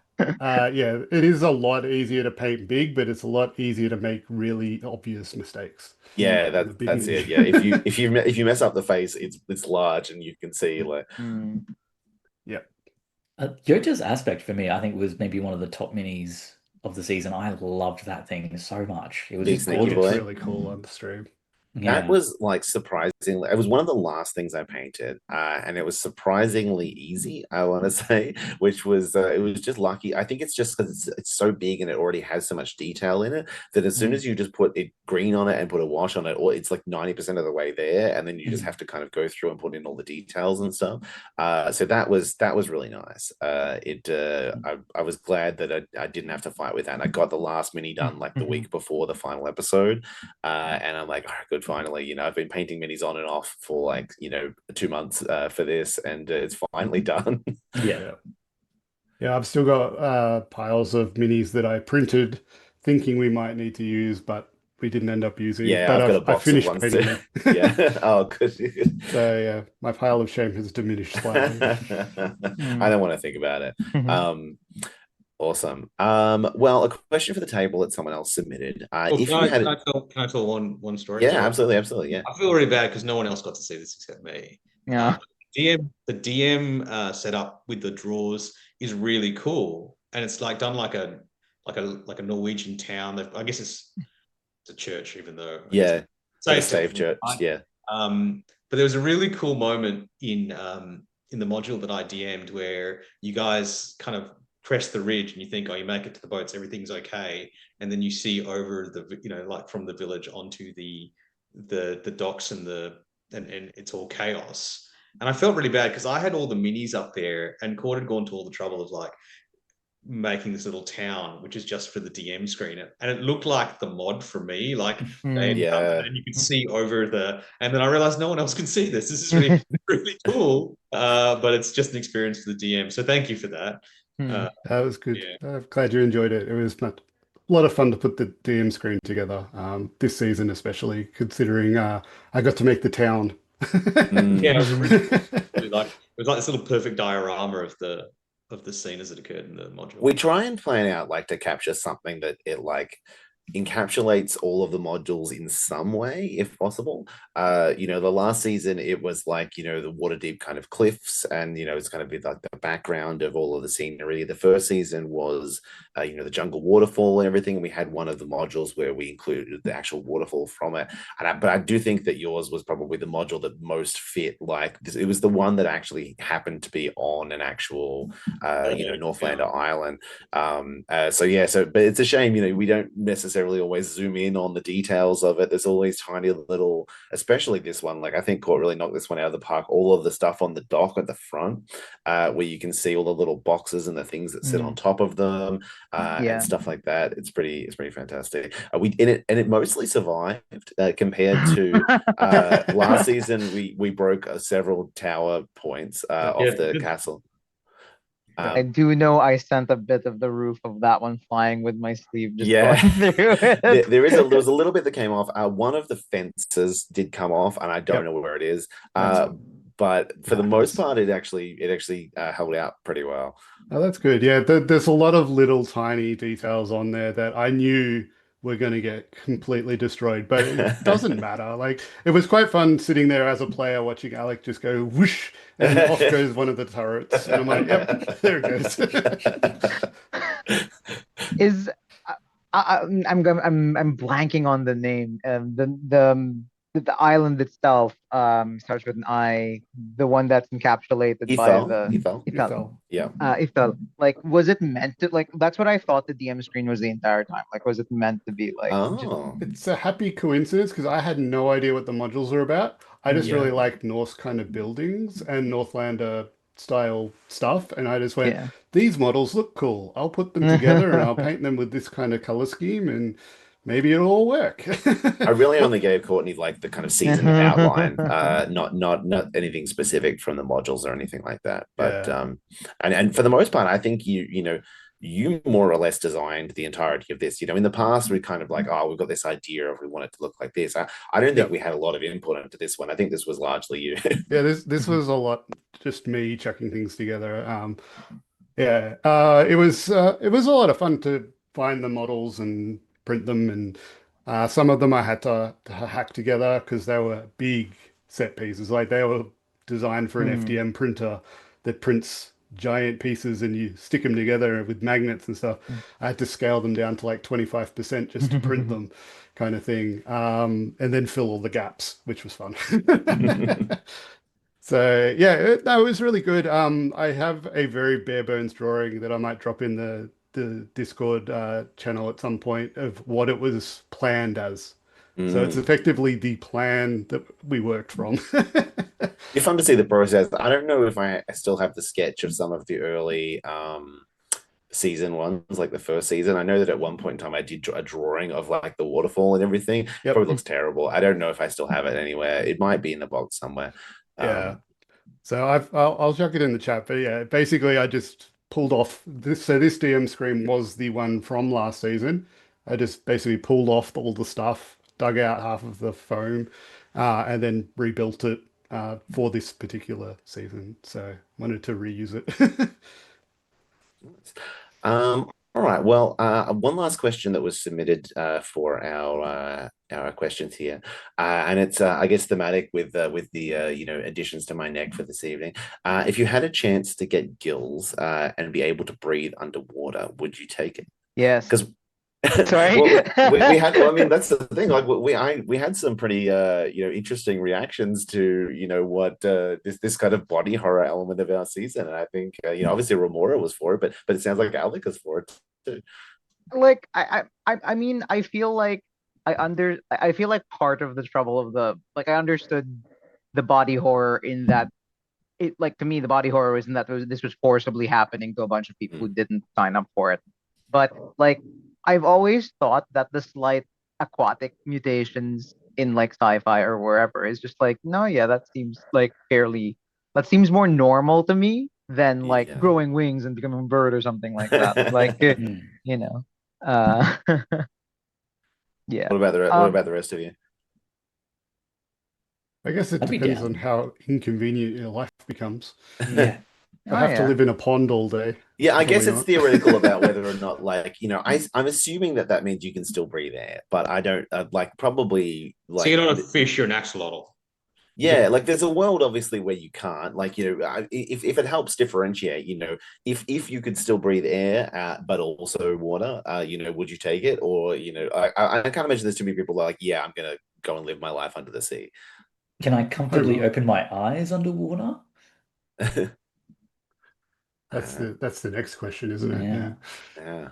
it is a lot easier to paint big, but it's a lot easier to make really obvious mistakes. Yeah, that's it. Yeah, if you mess up the face, it's large and you can see like. Yeah. Yoja's aspect for me, I think, was maybe one of the top minis of the season. I loved that thing so much. It was Big Sneaky It's Boy. really cool on the stream. That was like surprisingly, it was one of the last things I painted, and it was surprisingly easy, I want to say, which was it was just lucky. I think it's just because it's so big and it already has so much detail in it that as soon as you just put it green on it and put a wash on it, or it's like 90% of the way there, and then you just have to kind of go through and put in all the details and stuff. So that was really nice. I was glad that I didn't have to fight with that. And I got the last mini done like the week before the final episode, and I'm like, all right, good. Finally, I've been painting minis on and off for like 2 months for this, and it's finally done. Yeah, I've still got piles of minis that I printed thinking we might need to use, but we didn't end up using. Yeah, but I've got a box finished of ones painting too. Yeah. Oh, good. So yeah, my pile of shame has diminished slightly. I don't want to think about it. Awesome. Well, a question for the table that someone else submitted. Can I tell one story? Yeah, absolutely. Yeah. I feel really bad because no one else got to see this except me. Yeah. the DM setup with the drawers is really cool, and it's like done like a Norwegian town. I guess it's a church, even though Yeah, like a safe save church. Yeah. But there was a really cool moment in the module that I DM'd where you guys kind of crest the ridge and you think, oh, you make it to the boats, everything's okay, and then you see over the, you know, like from the village onto the docks and it's all chaos. And I felt really bad because I had all the minis up there, and Cord had gone to all the trouble of like making this little town, which is just for the DM screen, and it looked like the mod for me. Like and you could see over and then I realized no one else can see this. This is really really cool, but it's just an experience for the DM. So thank you for that. That was good. Yeah. I'm glad you enjoyed it. It was a lot of fun to put the DM screen together this season, especially considering I got to make the town. Yeah, it was really like this little perfect diorama of the scene as it occurred in the module. We try and plan out like to capture something that it like encapsulates all of the modules in some way, if possible. You know, the last season it was like, you know, the water deep kind of cliffs, and you know, it's kind of like the background of all of the scenery. The first season was you know, the jungle waterfall and everything. We had one of the modules where we included the actual waterfall from it. But I do think that yours was probably the module that most fit. Like it was the one that actually happened to be on an actual you know, Northlander island. But it's a shame, you know, we don't necessarily always zoom in on the details of it. There's always tiny little, especially this one, like I think Court really knocked this one out of the park. All of the stuff on the dock at the front, where you can see all the little boxes and the things that sit on top of them, and stuff like that. It's pretty fantastic. It mostly survived compared to last season. We broke several tower points off the castle. I do know I sent a bit of the roof of that one flying with my sleeve just going through it. there was a little bit that came off. One of the fences did come off, and I don't know where it is. But for the most part, it actually held out pretty well. Oh, that's good. Yeah, there's a lot of little tiny details on there that I knew were going to get completely destroyed, but it doesn't matter. Like, it was quite fun sitting there as a player watching Alec just go whoosh, and off goes one of the turrets, and I'm like, yep, there it goes. I'm blanking on the name. The island itself starts with an I. The one that's encapsulated by the Ithel. Yeah. Ithel. Like, was it meant to, like, that's what I thought the DM screen was the entire time. Like, was it meant to be like? It's a happy coincidence because I had no idea what the modules are about. I just really liked Norse kind of buildings and Northlander style stuff, and I just went, these models look cool. I'll put them together and I'll paint them with this kind of color scheme, and maybe it'll all work. I really only gave Courtney like the kind of season outline, not anything specific from the modules or anything like that. But and for the most part, I think you more or less designed the entirety of this. You know, in the past, we kind of like, oh, we've got this idea of we want it to look like this. I don't think we had a lot of input into this one. I think this was largely you. Yeah, this was a lot just me chucking things together. It was a lot of fun to find the models and print them, and some of them I had to hack together because they were big set pieces. Like, they were designed for an FDM printer that prints giant pieces, and you stick them together with magnets and stuff. I had to scale them down to like 25% just to print them, kind of thing, and then fill all the gaps, which was fun. So yeah, it was really good. I have a very bare bones drawing that I might drop in the Discord channel at some point of what it was planned as. So it's effectively the plan that we worked from. It's fun to see the process. I don't know if I still have the sketch of some of the early season ones, like the first season. I know that at one point in time I did a drawing of like the waterfall and everything. It probably looks terrible. I don't know if I still have it anywhere. It might be in the box somewhere. So I'll chuck it in the chat. But yeah, basically I just pulled off this. So this DM screen was the one from last season. I just basically pulled off all the stuff, dug out half of the foam, and then rebuilt it for this particular season. So wanted to reuse it. All right. Well, one last question that was submitted for our questions here, and it's I guess thematic with the additions to my neck for this evening. If you had a chance to get gills and be able to breathe underwater, would you take it? Yes. Because Sorry. we had. Well, I mean, that's the thing. Like we had some pretty interesting reactions to what this kind of body horror element of our season, and I think obviously Remora was for it, but it sounds like Alec is for it too. Like I mean, I feel like I feel like part of the trouble of the like I understood the body horror in that it like to me the body horror was in that this was forcibly happening to a bunch of people who didn't sign up for it. But like I've always thought that the slight aquatic mutations in like sci-fi or wherever is just like, no, yeah, that seems more normal to me than like Yeah. growing wings and becoming a bird or something like that. Like you know. Uh yeah. What about the rest of you? I guess it I'd be depends down. on how inconvenient your life becomes. Yeah. I have to yeah. live in a pond all day. Yeah, I guess Probably it's not. theoretical about whether or not, like, I'm assuming that means you can still breathe air, but I don't like probably So like you're not a fish, you're an axolotl. yeah, like there's a world obviously where you can't, like, if it helps differentiate, if you could still breathe air, but also water, would you take it? Or, I can't imagine there's too many people like, yeah, I'm gonna go and live my life under the sea. Can I comfortably well. open my eyes underwater? That's the next question, isn't it? Yeah. Yeah.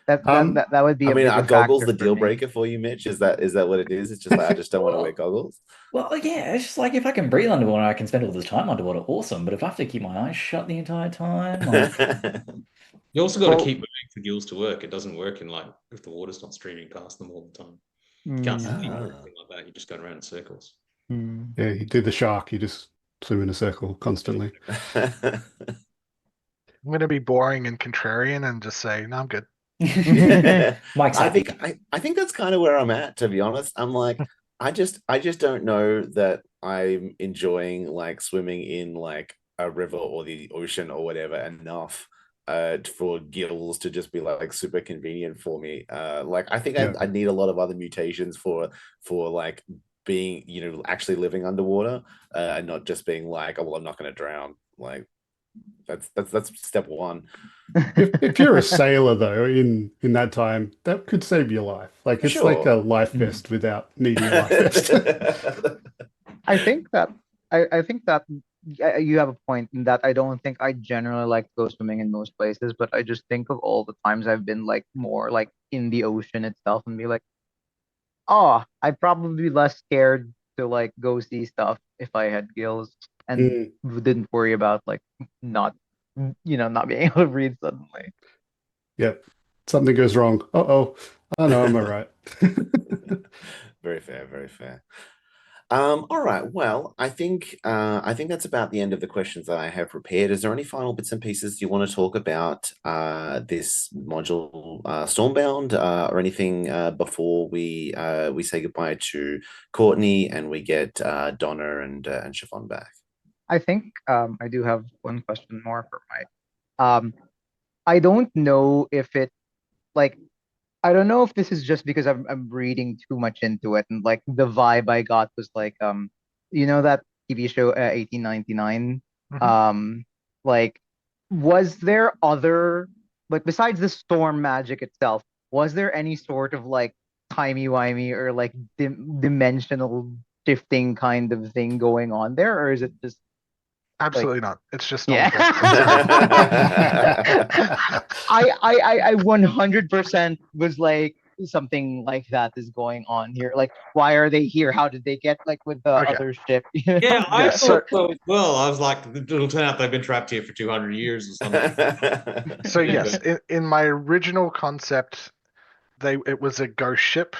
That would be I a mean, bigger are goggles factor the for deal me. breaker for you, Mitch? Is that what it is? It's just like I just don't want to wear goggles. Well, yeah, it's just like if I can breathe underwater, I can spend all this time underwater. Awesome. But if I have to keep my eyes shut the entire time, like, You also got to Well- keep moving for gills to work. It doesn't work in like if the water's not streaming past them all the time. You can't sleep or anything like that. You just go around in circles. Yeah, you do the shark, you just swim in a circle constantly. I'm gonna be boring and contrarian and just say, no, I'm good. Mike's I happy. think I think that's kind of where I'm at, to be honest. I'm like, I just don't know that I'm enjoying like swimming in like a river or the ocean or whatever enough for gills to just be like super convenient for me. Like I think Yeah. I need a lot of other mutations for like being, actually living underwater and not just being like, oh well, I'm not going to drown. Like that's step one. If you're a sailor though, in that time, that could save your life. Like it's like Sure. a life vest without needing a life vest. I think that you have a point in that I don't think I generally like to go swimming in most places, but I just think of all the times I've been like more like in the ocean itself and be like, oh, I'd probably be less scared to like go see stuff if I had gills and didn't worry about like not being able to breathe suddenly. Yep. Something goes wrong. Oh no, I'm all right. Very fair, very fair. All right. Well, I think that's about the end of the questions that I have prepared. Is there any final bits and pieces you want to talk about this module, Stormbound, or anything before we say goodbye to Courtney and we get Donna and Siobhan back? I think I do have one question more for Mike. I don't know if it like I don't know if this is just because I'm reading too much into it and like the vibe I got was like that TV show 1899 like was there other like besides the storm magic itself was there any sort of like timey-wimey or like dimensional shifting kind of thing going on there or is it just Absolutely not. It's just yeah. I 100% was like something like that is going on here. Like, why are they here? How did they get like with the Okay. other ship? Yeah, I Yeah, thought so as well. I was like, it'll turn out they've been trapped here for 200 years or something. So yes, in my original concept, it was a ghost ship.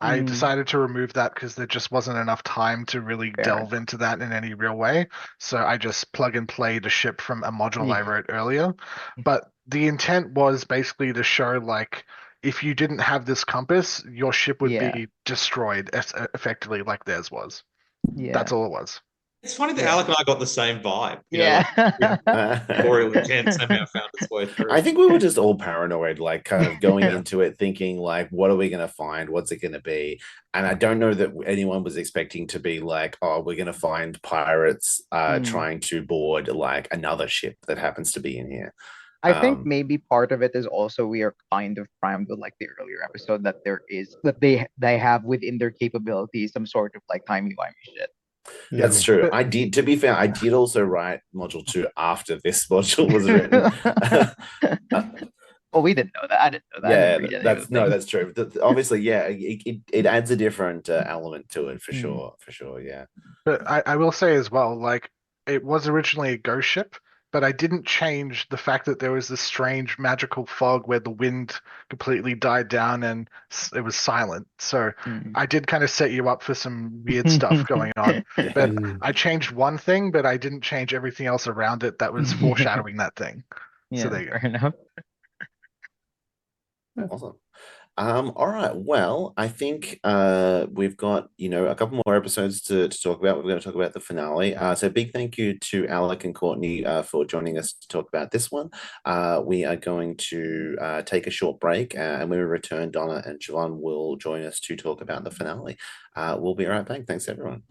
I Mm. decided to remove that because there just wasn't enough time to really Fair delve into that in any real way. So I just plug and played a ship from a module I Yeah. wrote earlier. But the intent was basically to show like if you didn't have this compass, your ship would Yeah. be destroyed effectively like theirs was. Yeah. That's all it was. It's funny that Yeah. Alec and I got the same vibe. Tutorial intent somehow found its way through. I think we were just all paranoid, like kind of going into it thinking like, what are we going to find? What's it going to be? And I don't know that anyone was expecting to be like, oh, we're going to find pirates trying to board like another ship that happens to be in here. I think maybe part of it is also we are kind of primed with like the earlier episode that they have within their capabilities some sort of like timey-wimey shit. That's true. I did, to be fair, I did also write module 2 after this module was written. Well, we didn't know that. I didn't know that. Yeah, that's true. Obviously, yeah, it adds a different element to it for sure. Yeah. But I will say as well, like it was originally a ghost ship, but I didn't change the fact that there was this strange magical fog where the wind completely died down and it was silent. So I did kind of set you up for some weird stuff going on. But I changed one thing, but I didn't change everything else around it that was foreshadowing that thing. Yeah, so there you go. fair enough. Awesome. All right. Well, I think we've got a couple more episodes to talk about. We're going to talk about the finale. So big thank you to Alec and Courtney for joining us to talk about this one. We are going to take a short break, and when we return, Donna and Siobhan will join us to talk about the finale. We'll be right back. Thanks, everyone.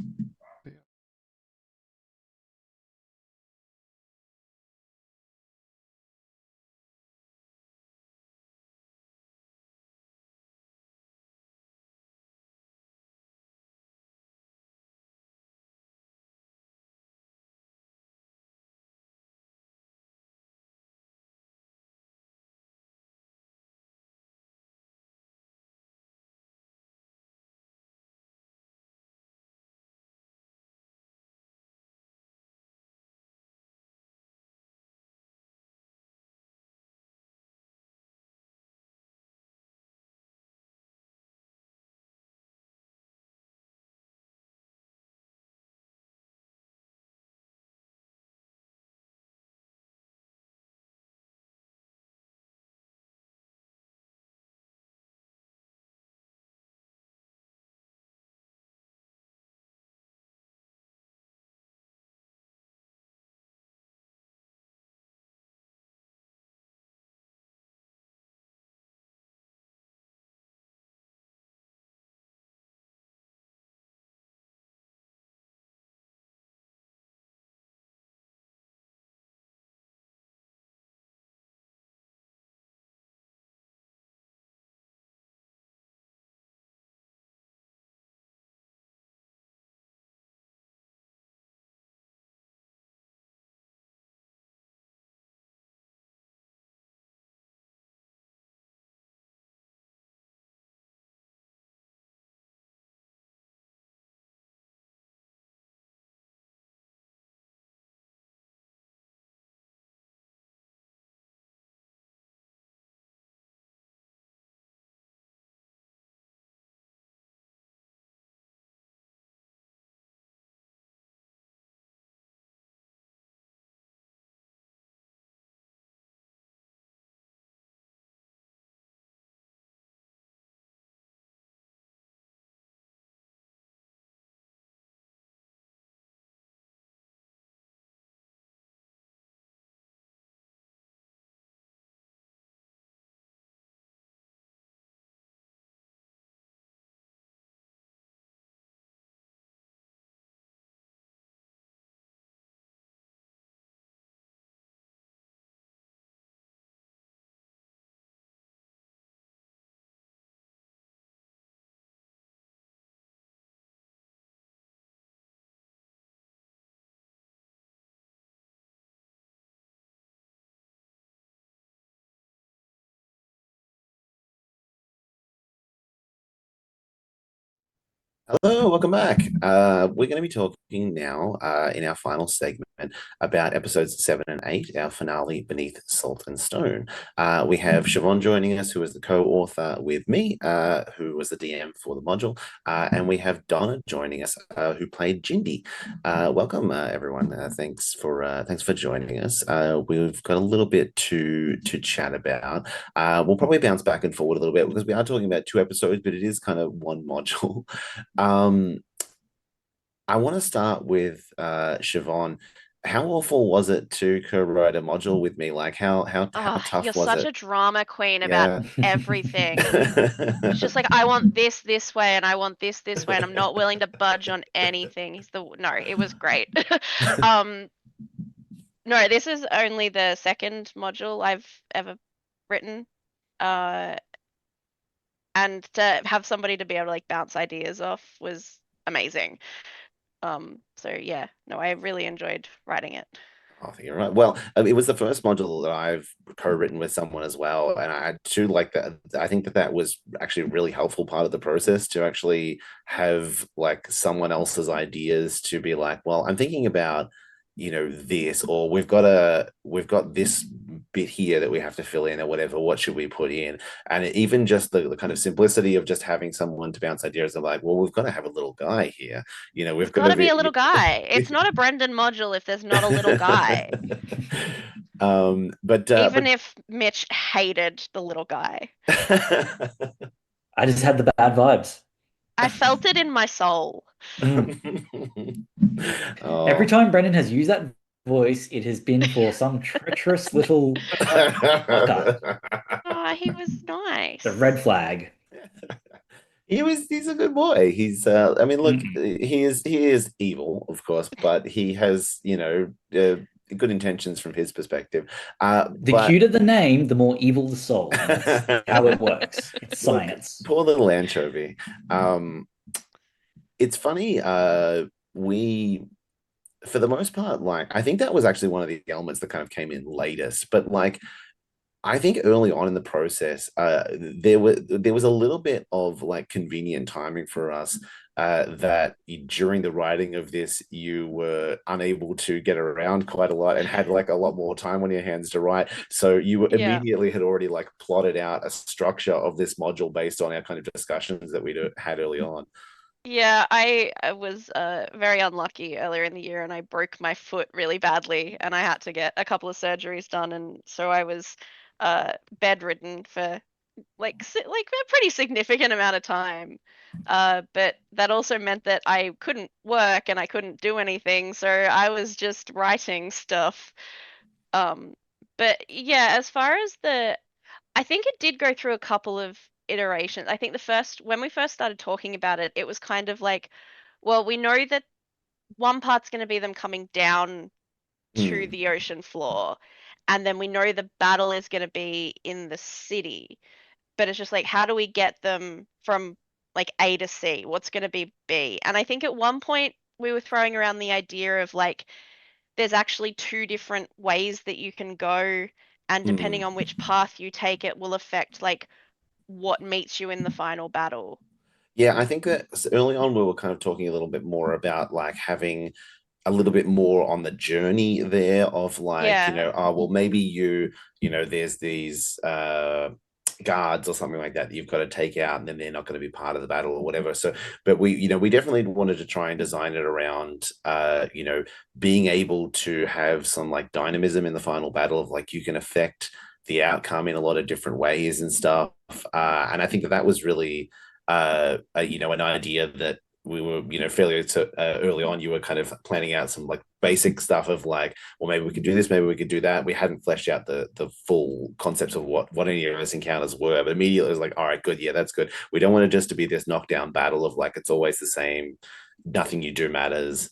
Hello, welcome back. We're going to be talking now in our final segment about episodes 7 and 8, our finale, Beneath Salt and Stone. We have Siobhan joining us, who is the co-author with me, who was the DM for the module, and we have Donna joining us, who played Jindy. Welcome, everyone. Thanks for joining us. We've got a little bit to chat about. We'll probably bounce back and forward a little bit because we are talking about 2 episodes, but it is kind of one module. I want to start with Siobhan. How awful was it to co-write a module with me? Like how tough You're was such it? a drama queen about Yeah. everything. It's just like, I want this way, and I want this way, and I'm not willing to budge on anything. No, it was great. No, this is only the second module I've ever written. And to have somebody to be able to like bounce ideas off was amazing. So yeah, no, I really enjoyed writing it. I think you're right. Well, it was the first module that I've co-written with someone as well, and I too like that. I think that was actually a really helpful part of the process to actually have like someone else's ideas to be like, well, I'm thinking about, this, or we've got this bit here that we have to fill in or whatever. What should we put in? And even just the kind of simplicity of just having someone to bounce ideas of like, well, we've got to have a little guy here. We've got Gotta to be a little guy. It's not a Brendan module if there's not a little guy. Even if Mitch hated the little guy. I just had the bad vibes. I felt it in my soul. Every time Brendan has used that voice, it has been for some treacherous little fucker. Oh, he was nice. The red flag. He's a good boy. He's I mean, look, he is evil, of course, but he has, good intentions from his perspective. The cuter the name, the more evil the soul. That's how it works. It's science. Poor little anchovy. It's funny, we, for the most part, like, I think that was actually one of the elements that kind of came in latest, but like, I think early on in the process, there was a little bit of like convenient timing for us, that during the writing of this, you were unable to get around quite a lot and had like a lot more time on your hands to write. So you immediately had already like plotted out a structure of this module based on our kind of discussions that we'd had early on. Yeah, I was very unlucky earlier in the year, and I broke my foot really badly, and I had to get a couple of surgeries done, and so I was bedridden for like a pretty significant amount of time. But that also meant that I couldn't work and I couldn't do anything, so I was just writing stuff. But yeah, as far as I think it did go through a couple of iterations. I think when we first started talking about it, it was kind of like, well, we know that one part's going to be them coming down to the ocean floor, and then we know the battle is going to be in the city. But it's just like, how do we get them from like A to C? What's going to be B? And I think at one point we were throwing around the idea of like, there's actually two different ways that you can go, and depending on which path you take, it will affect like what meets you in the final battle. Yeah, I think that early on we were kind of talking a little bit more about like having a little bit more on the journey there of like, oh, well, maybe there's these guards or something like that you've got to take out, and then they're not going to be part of the battle or whatever. So, but we definitely wanted to try and design it around, being able to have some like dynamism in the final battle of like, you can affect the outcome in a lot of different ways and stuff. And I think that was really, an idea that we were, fairly early on. You were kind of planning out some like basic stuff of like, well, maybe we could do this, maybe we could do that. We hadn't fleshed out the full concepts of what any of those encounters were, but immediately it was like, all right, good, yeah, that's good. We don't want it just to be this knockdown battle of like, it's always the same, nothing you do matters.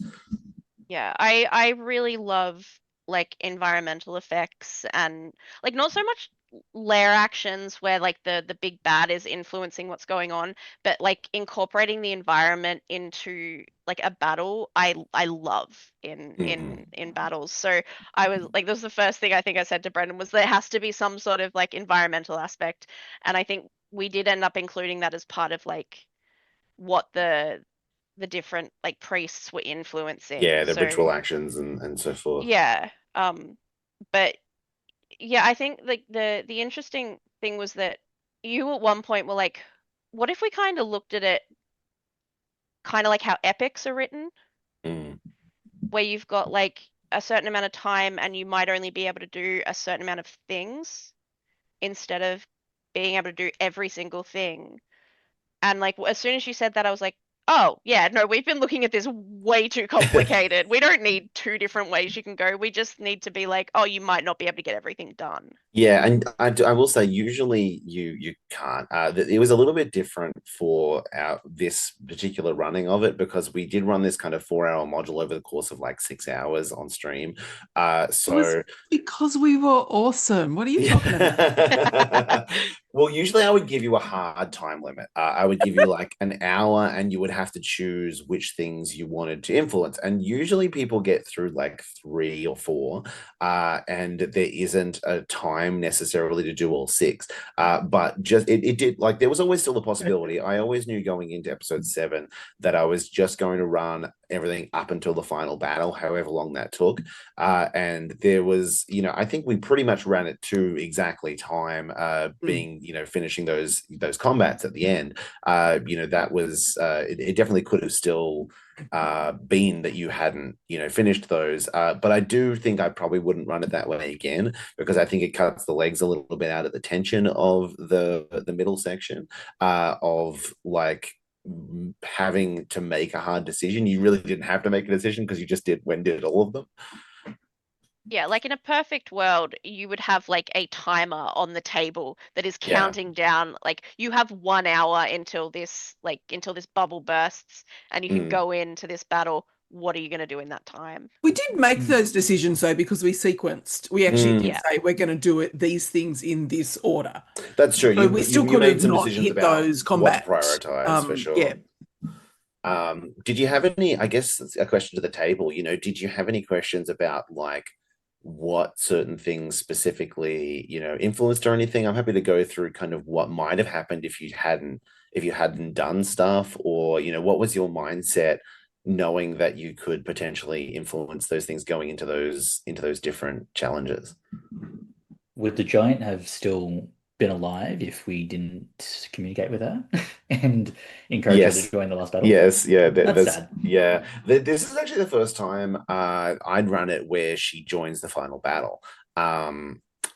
Yeah, I really love like environmental effects, and like not so much lair actions where like the big bad is influencing what's going on, but like incorporating the environment into like a battle, I love in battles. So I was like, this was the first thing I think I said to Brendan was there has to be some sort of like environmental aspect, and I think we did end up including that as part of like what the different like priests were influencing. Yeah, the ritual actions and so forth. Yeah. But yeah, I think like the interesting thing was that you at one point were like, what if we kind of looked at it kind of like how epics are written, where you've got like a certain amount of time and you might only be able to do a certain amount of things instead of being able to do every single thing. And like as soon as you said that, I was like, Oh, yeah, no, we've been looking at this way too complicated. We don't need 2 different ways you can go. We just need to be like, oh, you might not be able to get everything done. Yeah, and I will say usually you can't. It was a little bit different for this particular running of it because we did run this kind of 4-hour module over the course of like 6 hours on stream. So because we were awesome. What are you talking about? Well, usually I would give you a hard time limit. I would give you like an hour and you would have to choose which things you wanted to influence. And usually people get through like 3 or 4, and there isn't a time necessarily to do all 6. But just it did, like, there was always still the possibility. I always knew going into episode 7 that I was just going to run everything up until the final battle, however long that took. And there was, I think we pretty much ran it to exactly time, being, finishing those combats at the end. That was, it definitely could have still been that you hadn't, finished those. But I do think I probably wouldn't run it that way again because I think it cuts the legs a little bit out of the tension of the middle section, of like having to make a hard decision. You really didn't have to make a decision because you just did all of them. Yeah, like in a perfect world, you would have like a timer on the table that is counting down. Like you have 1 hour until this bubble bursts, and you can go into this battle. What are you going to do in that time? We did make those decisions though because we sequenced. We actually did say we're going to do these things in this order. That's true. So we still could have not hit those combats. What to prioritize for sure. Yeah. Did you have any? I guess a question to the table. Did you have any questions about like what certain things specifically influenced or anything? I'm happy to go through kind of what might have happened if you hadn't done stuff, or what was your mindset knowing that you could potentially influence those things going into those different challenges. Would the giant have still been alive if we didn't communicate with her and encourage her to join the last battle? Yes, yeah. That's sad. Yeah. This is actually the first time I'd run it where she joins the final battle.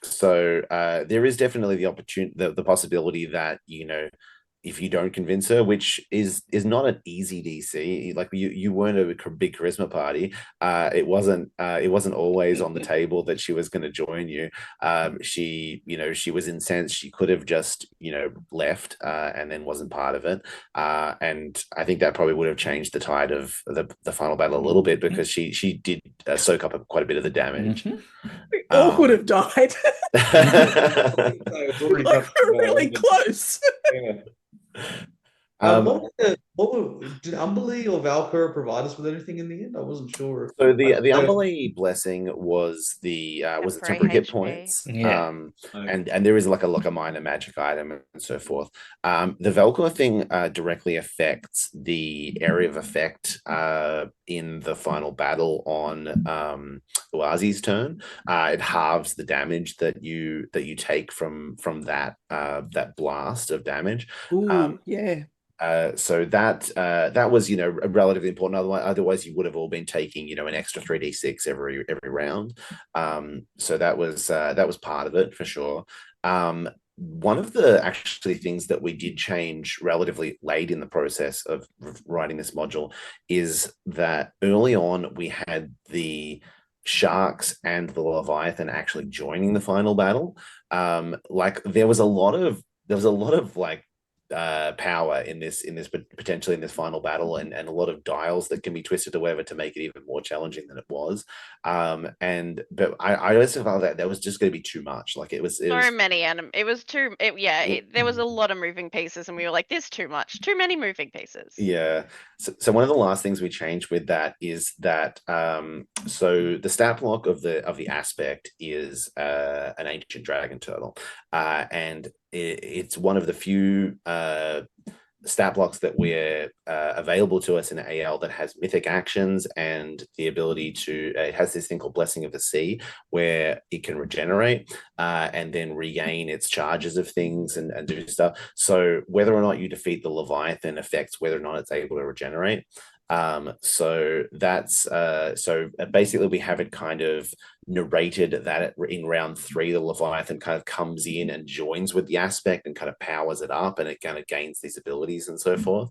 So there is definitely the opportunity, the possibility that, if you don't convince her, which is not an easy DC, like you weren't a big charisma party. It wasn't always on the table that she was going to join you. She was incensed. She could have just, left and then wasn't part of it. And I think that probably would have changed the tide of the final battle a little bit because she did soak up quite a bit of the damage. We all would have died. We're really close. Did Umberlee or Valkyra provide us with anything in the end? I wasn't sure. So the Umberlee blessing was the temporary hit points. And there is like a minor magic item and so forth. The Velcor thing directly affects the area of effect in the final battle on Uazi's turn. It halves the damage that you take from that blast of damage. Ooh, yeah. So that was relatively important. Otherwise you would have all been taking an extra 3d6 every round. So that was part of it for sure. One of the actually things that we did change relatively late in the process of writing this module is that early on we had the Sharks and the Leviathan actually joining the final battle. Like there was a lot of like power in this potentially in this final battle, and a lot of dials that can be twisted or whatever to make it even more challenging than it was. But I also felt that was just going to be too much. Like it was many it was too there was a lot of moving pieces, and we were like, "There's too much, too many moving pieces." Yeah. So one of the last things we changed with that is that so the stat block of the aspect is an ancient dragon turtle, and it's one of the few stat blocks that we're available to us in AL that has mythic actions and the ability to it has this thing called Blessing of the Sea where it can regenerate and then regain its charges of things and do stuff. So whether or not you defeat the Leviathan affects whether or not it's able to regenerate. So that's so basically we have it kind of narrated that in round 3 the Leviathan kind of comes in and joins with the aspect and kind of powers it up, and it kind of gains these abilities and so forth.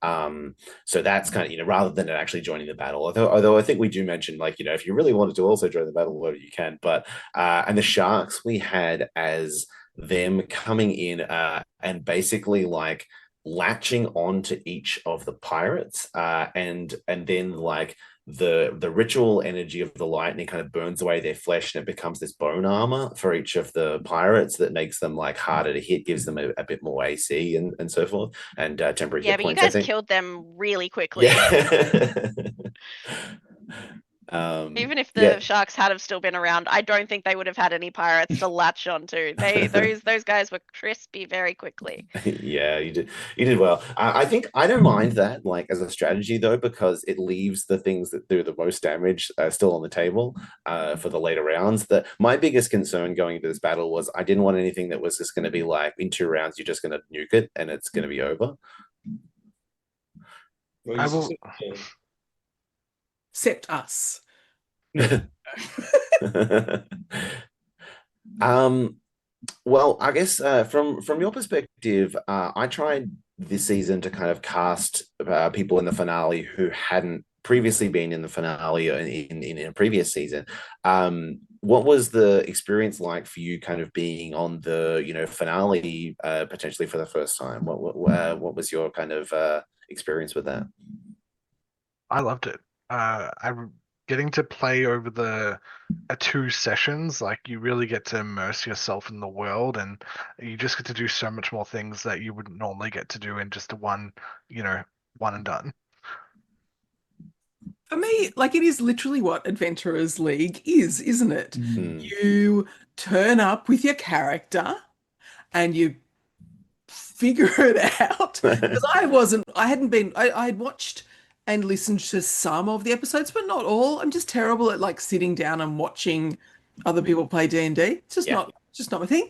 So that's kind of, rather than it actually joining the battle, although I think we do mention, like, if you really wanted to also join the battle, well, you can. But and the sharks we had as them coming in and basically like latching onto each of the pirates, and then like the ritual energy of the lightning kind of burns away their flesh, and it becomes this bone armor for each of the pirates that makes them like harder to hit, gives them a bit more AC and so forth, and temporary hit but you points, guys killed them really quickly. Yeah. Even if the sharks had have still been around, I don't think they would have had any pirates to latch onto. Those guys were crispy very quickly. Yeah, you did well. I think I don't mind that, like, as a strategy though, because it leaves the things that do the most damage still on the table for the later rounds. That my biggest concern going into this battle was I didn't want anything that was just going to be like in 2 rounds you're just going to nuke it and it's going to be over. Well, Except us. Well, I guess from your perspective, I tried this season to kind of cast people in the finale who hadn't previously been in the finale in a previous season. What was the experience like for you, kind of being on the finale potentially for the first time? What was your kind of experience with that? I loved it. I'm getting to play over the 2 sessions. Like, you really get to immerse yourself in the world, and you just get to do so much more things that you wouldn't normally get to do in just a one and done. For me, like, it is literally what Adventurers League is, isn't it? Mm. You turn up with your character and you figure it out. Because I had watched and listened to some of the episodes, but not all. I'm just terrible at like sitting down and watching other people play D&D. It's just not my thing.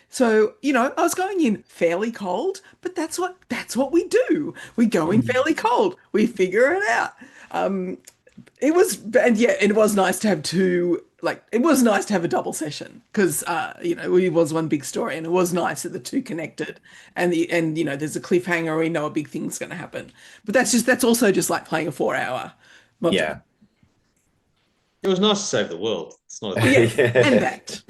So I was going in fairly cold, but that's what we do. We go in fairly cold. We figure it out. It was nice to have it was nice to have a double session, because it was one big story, and it was nice that the 2 connected, and there's a cliffhanger, we know a big thing's going to happen. But that's also just like playing a 4-hour module. Yeah. It was nice to save the world. It's not and that.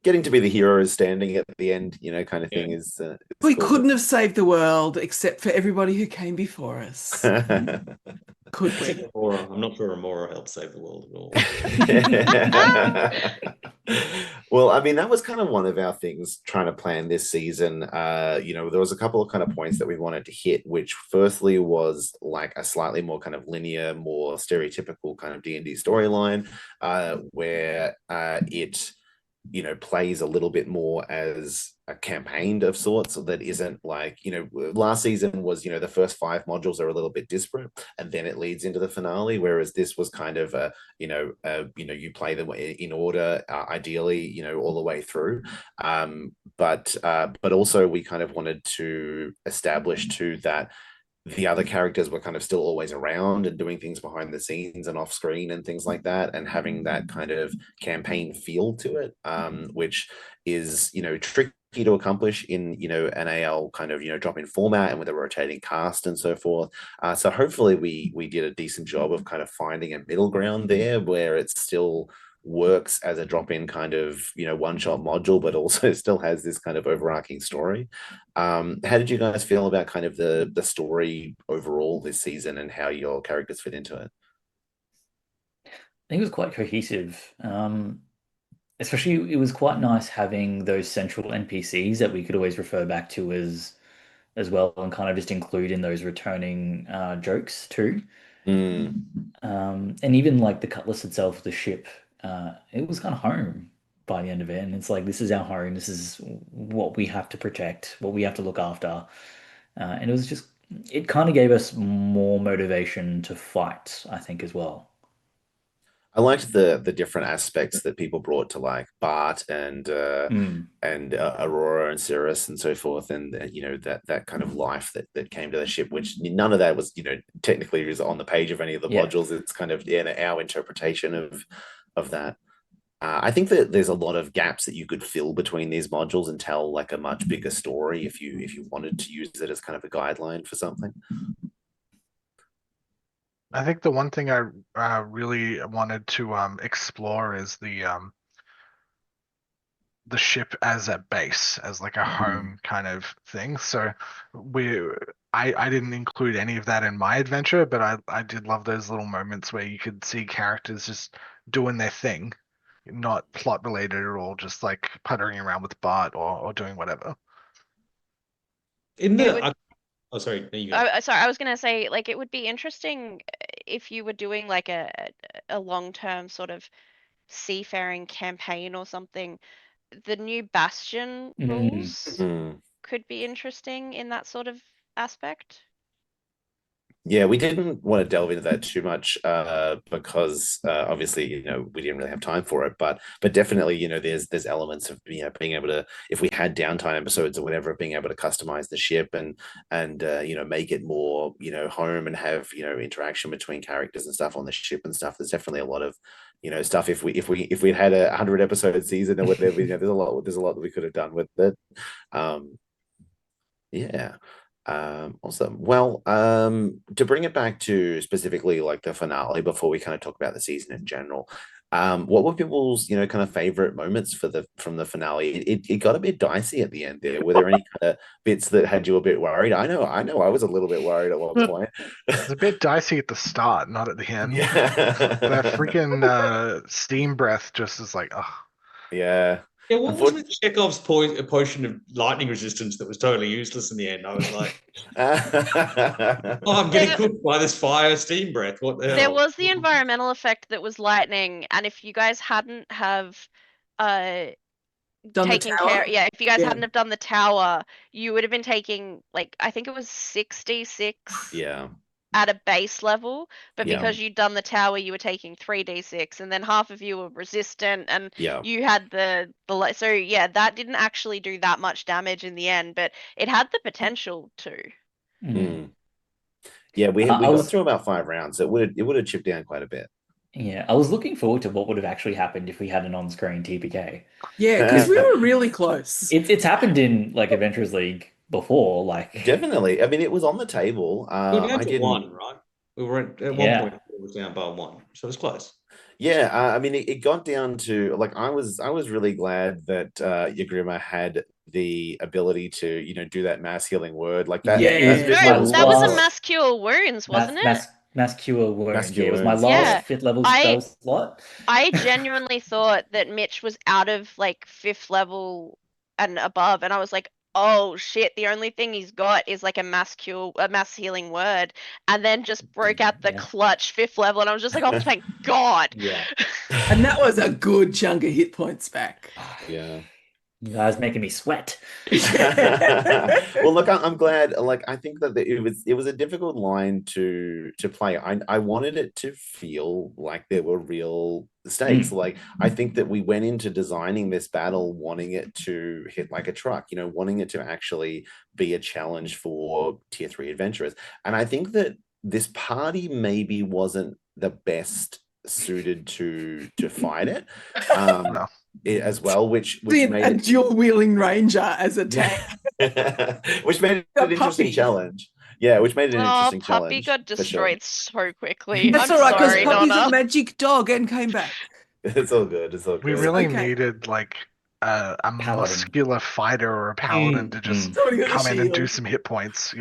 Getting to be the hero is standing at the end, kind of thing is. We couldn't have saved the world except for everybody who came before us. Could we? I'm not sure Amora helped save the world at all. Well, I mean, that was kind of one of our things trying to plan this season. There was a couple of kind of points that we wanted to hit, which firstly was like a slightly more kind of linear, more stereotypical kind of D&D storyline, where it plays a little bit more as a campaign of sorts, that isn't like, last season was, the first 5 modules are a little bit disparate and then it leads into the finale, whereas this was kind of you play them in order, ideally, all the way through. But also we kind of wanted to establish too that the other characters were kind of still always around and doing things behind the scenes and off screen and things like that, and having that kind of campaign feel to it, which is, tricky to accomplish in, an AL kind of, drop-in format and with a rotating cast and so forth. So hopefully we did a decent job of kind of finding a middle ground there where it still works as a drop-in kind of one-shot module, but also still has this kind of overarching story. How did you guys feel about kind of the story overall this season and how your characters fit into it? I think it was quite cohesive. Especially, it was quite nice having those central NPCs that we could always refer back to as well, and kind of just include in those returning jokes too. And even like the Cutlass itself, the ship, it was kind of home by the end of it, and it's like, this is our home, this is what we have to protect, what we have to look after, and it kind of gave us more motivation to fight, I think, as well. I liked the different aspects that people brought to like Bart and Aurora and Cirrus and so forth, and you know that kind of life that came to the ship, which none of that was technically is on the page of any of the modules. It's kind of our interpretation of that. I think that there's a lot of gaps that you could fill between these modules and tell like a much bigger story if you wanted to use it as kind of a guideline for something. I think the one thing I really wanted to explore is the ship as a base, as like a home kind of thing. So I didn't include any of that in my adventure, but I did love those little moments where you could see characters just doing their thing, not plot related at all, just like puttering around with Bart or doing whatever. Oh, sorry. There you go. Sorry, I was gonna say, like, it would be interesting if you were doing like a long-term sort of seafaring campaign or something. The new Bastion rules could be interesting in that sort of aspect. Yeah, we didn't want to delve into that too much because obviously, we didn't really have time for it. But definitely, there's elements of being able to, if we had downtime episodes or whatever, of being able to customize the ship and make it more home and have interaction between characters and stuff on the ship and stuff. There's definitely a lot of stuff. If we'd had a 100 episode season or whatever, there's a lot that we could have done with it. Yeah. Awesome. Well, to bring it back to specifically like the finale before we kind of talk about the season in general, what were people's kind of favorite moments from the finale? It got a bit dicey at the end there. Were there any kind of bits that had you a bit worried? I know I was a little bit worried at one point. It's a bit dicey at the start, not at the end. Yeah. That freaking steam breath just is like, oh. Yeah. Yeah, what was with Chekhov's potion of lightning resistance that was totally useless in the end? I was like, I'm getting cooked by this fire steam breath. What the hell? There was the environmental effect that was lightning, and if you guys hadn't have taken care, if you guys hadn't have done the tower, you would have been taking like, I think it was 66. Yeah. At a base level, but because you'd done the tower, you were taking 3d6, and then half of you were resistant, and you had the so that didn't actually do that much damage in the end, but it had the potential to. Yeah, we got through about 5 rounds. It would have chipped down quite a bit. Yeah, I was looking forward to what would have actually happened if we had an on-screen TPK. Yeah, because we were really close. It's happened in like Adventurers League before, like definitely. I mean, it was on the table. We were down to 1, right? We were at one point. It was down by 1, so it was close. Yeah, I mean, it got down to like I was really glad that Yagrima had the ability to do that mass healing word like that. That was a mass cure wounds, wasn't it? Mass cure wounds. Cure it was my last 5th level spell slot. I genuinely thought that Mitch was out of like 5th level and above, and I was like, oh shit, the only thing he's got is like a mass healing word, and then just broke out the clutch 5th level, and I was just like, oh thank God. Yeah. And that was a good chunk of hit points back. Yeah. You guys making me sweat. Well, look, I'm glad. Like, I think that it was a difficult line to play. I wanted it to feel like there were real stakes. Like, I think that we went into designing this battle wanting it to hit like a truck. Wanting it to actually be a challenge for tier 3 adventurers. And I think that this party maybe wasn't the best suited to fight it. As well, which made a dual wheeling ranger as a tank, which made it an interesting challenge. Yeah, which made it an interesting challenge. Puppy got destroyed so quickly. That's all right, because Puppy's a magic dog and came back. It's all good. It's all good. We really needed like a muscular fighter or a paladin to just come in and do some hit points.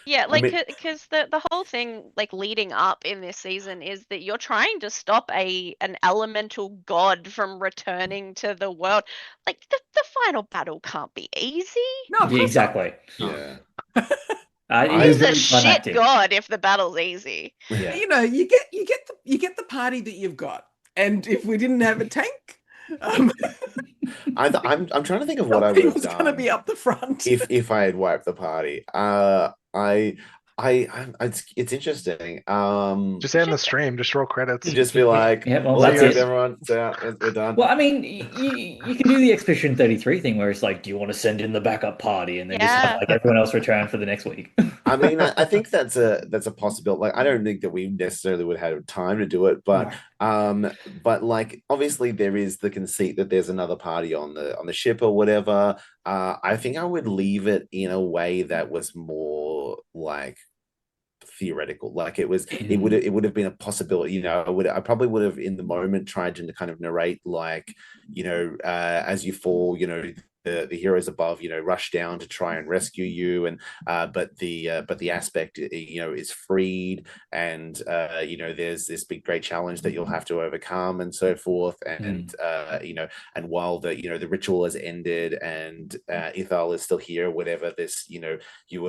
Yeah, like, because the whole thing, like, leading up in this season is that you're trying to stop an elemental god from returning to the world. Like, the final battle can't be easy. No, exactly. Yeah. He's a shit god if the battle's easy. Yeah. You get the party that you've got, and if we didn't have a tank, I'm trying to think of what I would have done. Going to be up the front if I had wiped the party. It's interesting. Just end the stream, just roll credits. You just be like, Yeah, well, well, that's thanks, it. everyone. It's out. We're done. Well, I mean, you can do the Expedition 33 thing where it's like, do you want to send in the backup party and then just have Yeah. like everyone else return for the next week? I mean, I think that's a possibility. Like, I don't think that we necessarily would have time to do it, but like obviously there is the conceit that there's another party on the ship or whatever. I think I would leave it in a way that was more like theoretical. Like it would have been a possibility. You know, I probably would have in the moment tried to kind of narrate like, you know, as you fall, you know, the heroes above, you know, rush down to try and rescue you, and but the aspect, you know, is freed, and you know, there's this big great challenge that you'll have to overcome and so forth, and you know, and while the, you know, the ritual has ended and Ithal is still here, whatever, this, you know, you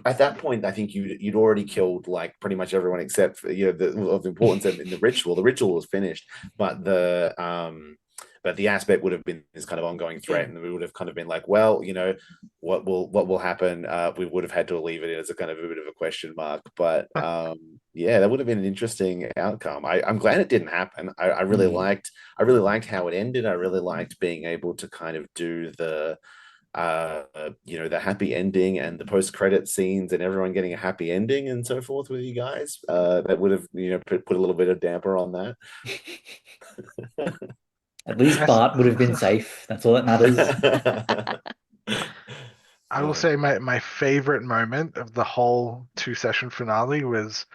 at that point, I think you'd already killed like pretty much everyone except for, you know, of the importance in the ritual. The ritual was finished, but the aspect would have been this kind of ongoing threat, and we would have kind of been like, well, you know, what will happen? We would have had to leave it in as a kind of a bit of a question mark, but yeah, that would have been an interesting outcome. I'm glad it didn't happen. I really liked how it ended. I really liked being able to kind of do the you know, the happy ending and the post-credit scenes and everyone getting a happy ending and so forth with you guys. That would have, you know, put a little bit of damper on that. At least Bart would have been safe. That's all that matters. I will say my favorite moment of the whole 2-session finale was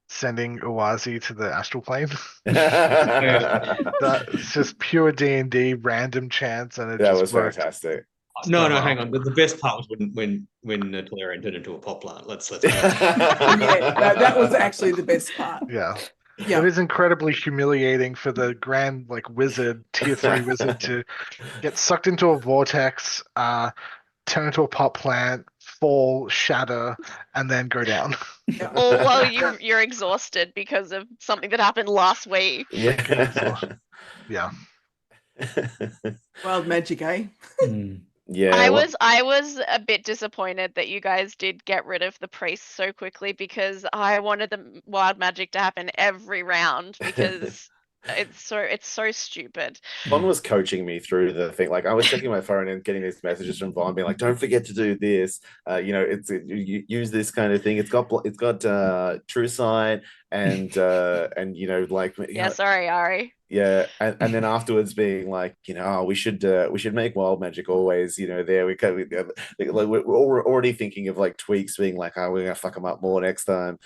sending Uwazi to the astral plane. That's just pure D&D, random chance, and that just was worked. Fantastic. No, hang on. The best part was when Tolarian turned into a pop plant. Let's Yeah, that was actually the best part. Yeah. Yeah. It was incredibly humiliating for the grand like wizard, tier 3 wizard, to get sucked into a vortex, turn into a pop plant, fall, shatter, and then go down. Or while you're exhausted because of something that happened last week. Yeah. Wild magic, eh? Yeah. I was a bit disappointed that you guys did get rid of the priest so quickly, because I wanted the wild magic to happen every round, because it's so stupid. Von was coaching me through the thing. Like I was checking my phone and getting these messages from Von being like, don't forget to do this. You know, you use this kind of thing. It's got true sight and you know, like, yeah, sorry, Ari. Yeah, and then afterwards being like, you know, oh, we should make wild magic always, you know, there like we're already thinking of like tweaks, being like, oh, we're gonna fuck them up more next time.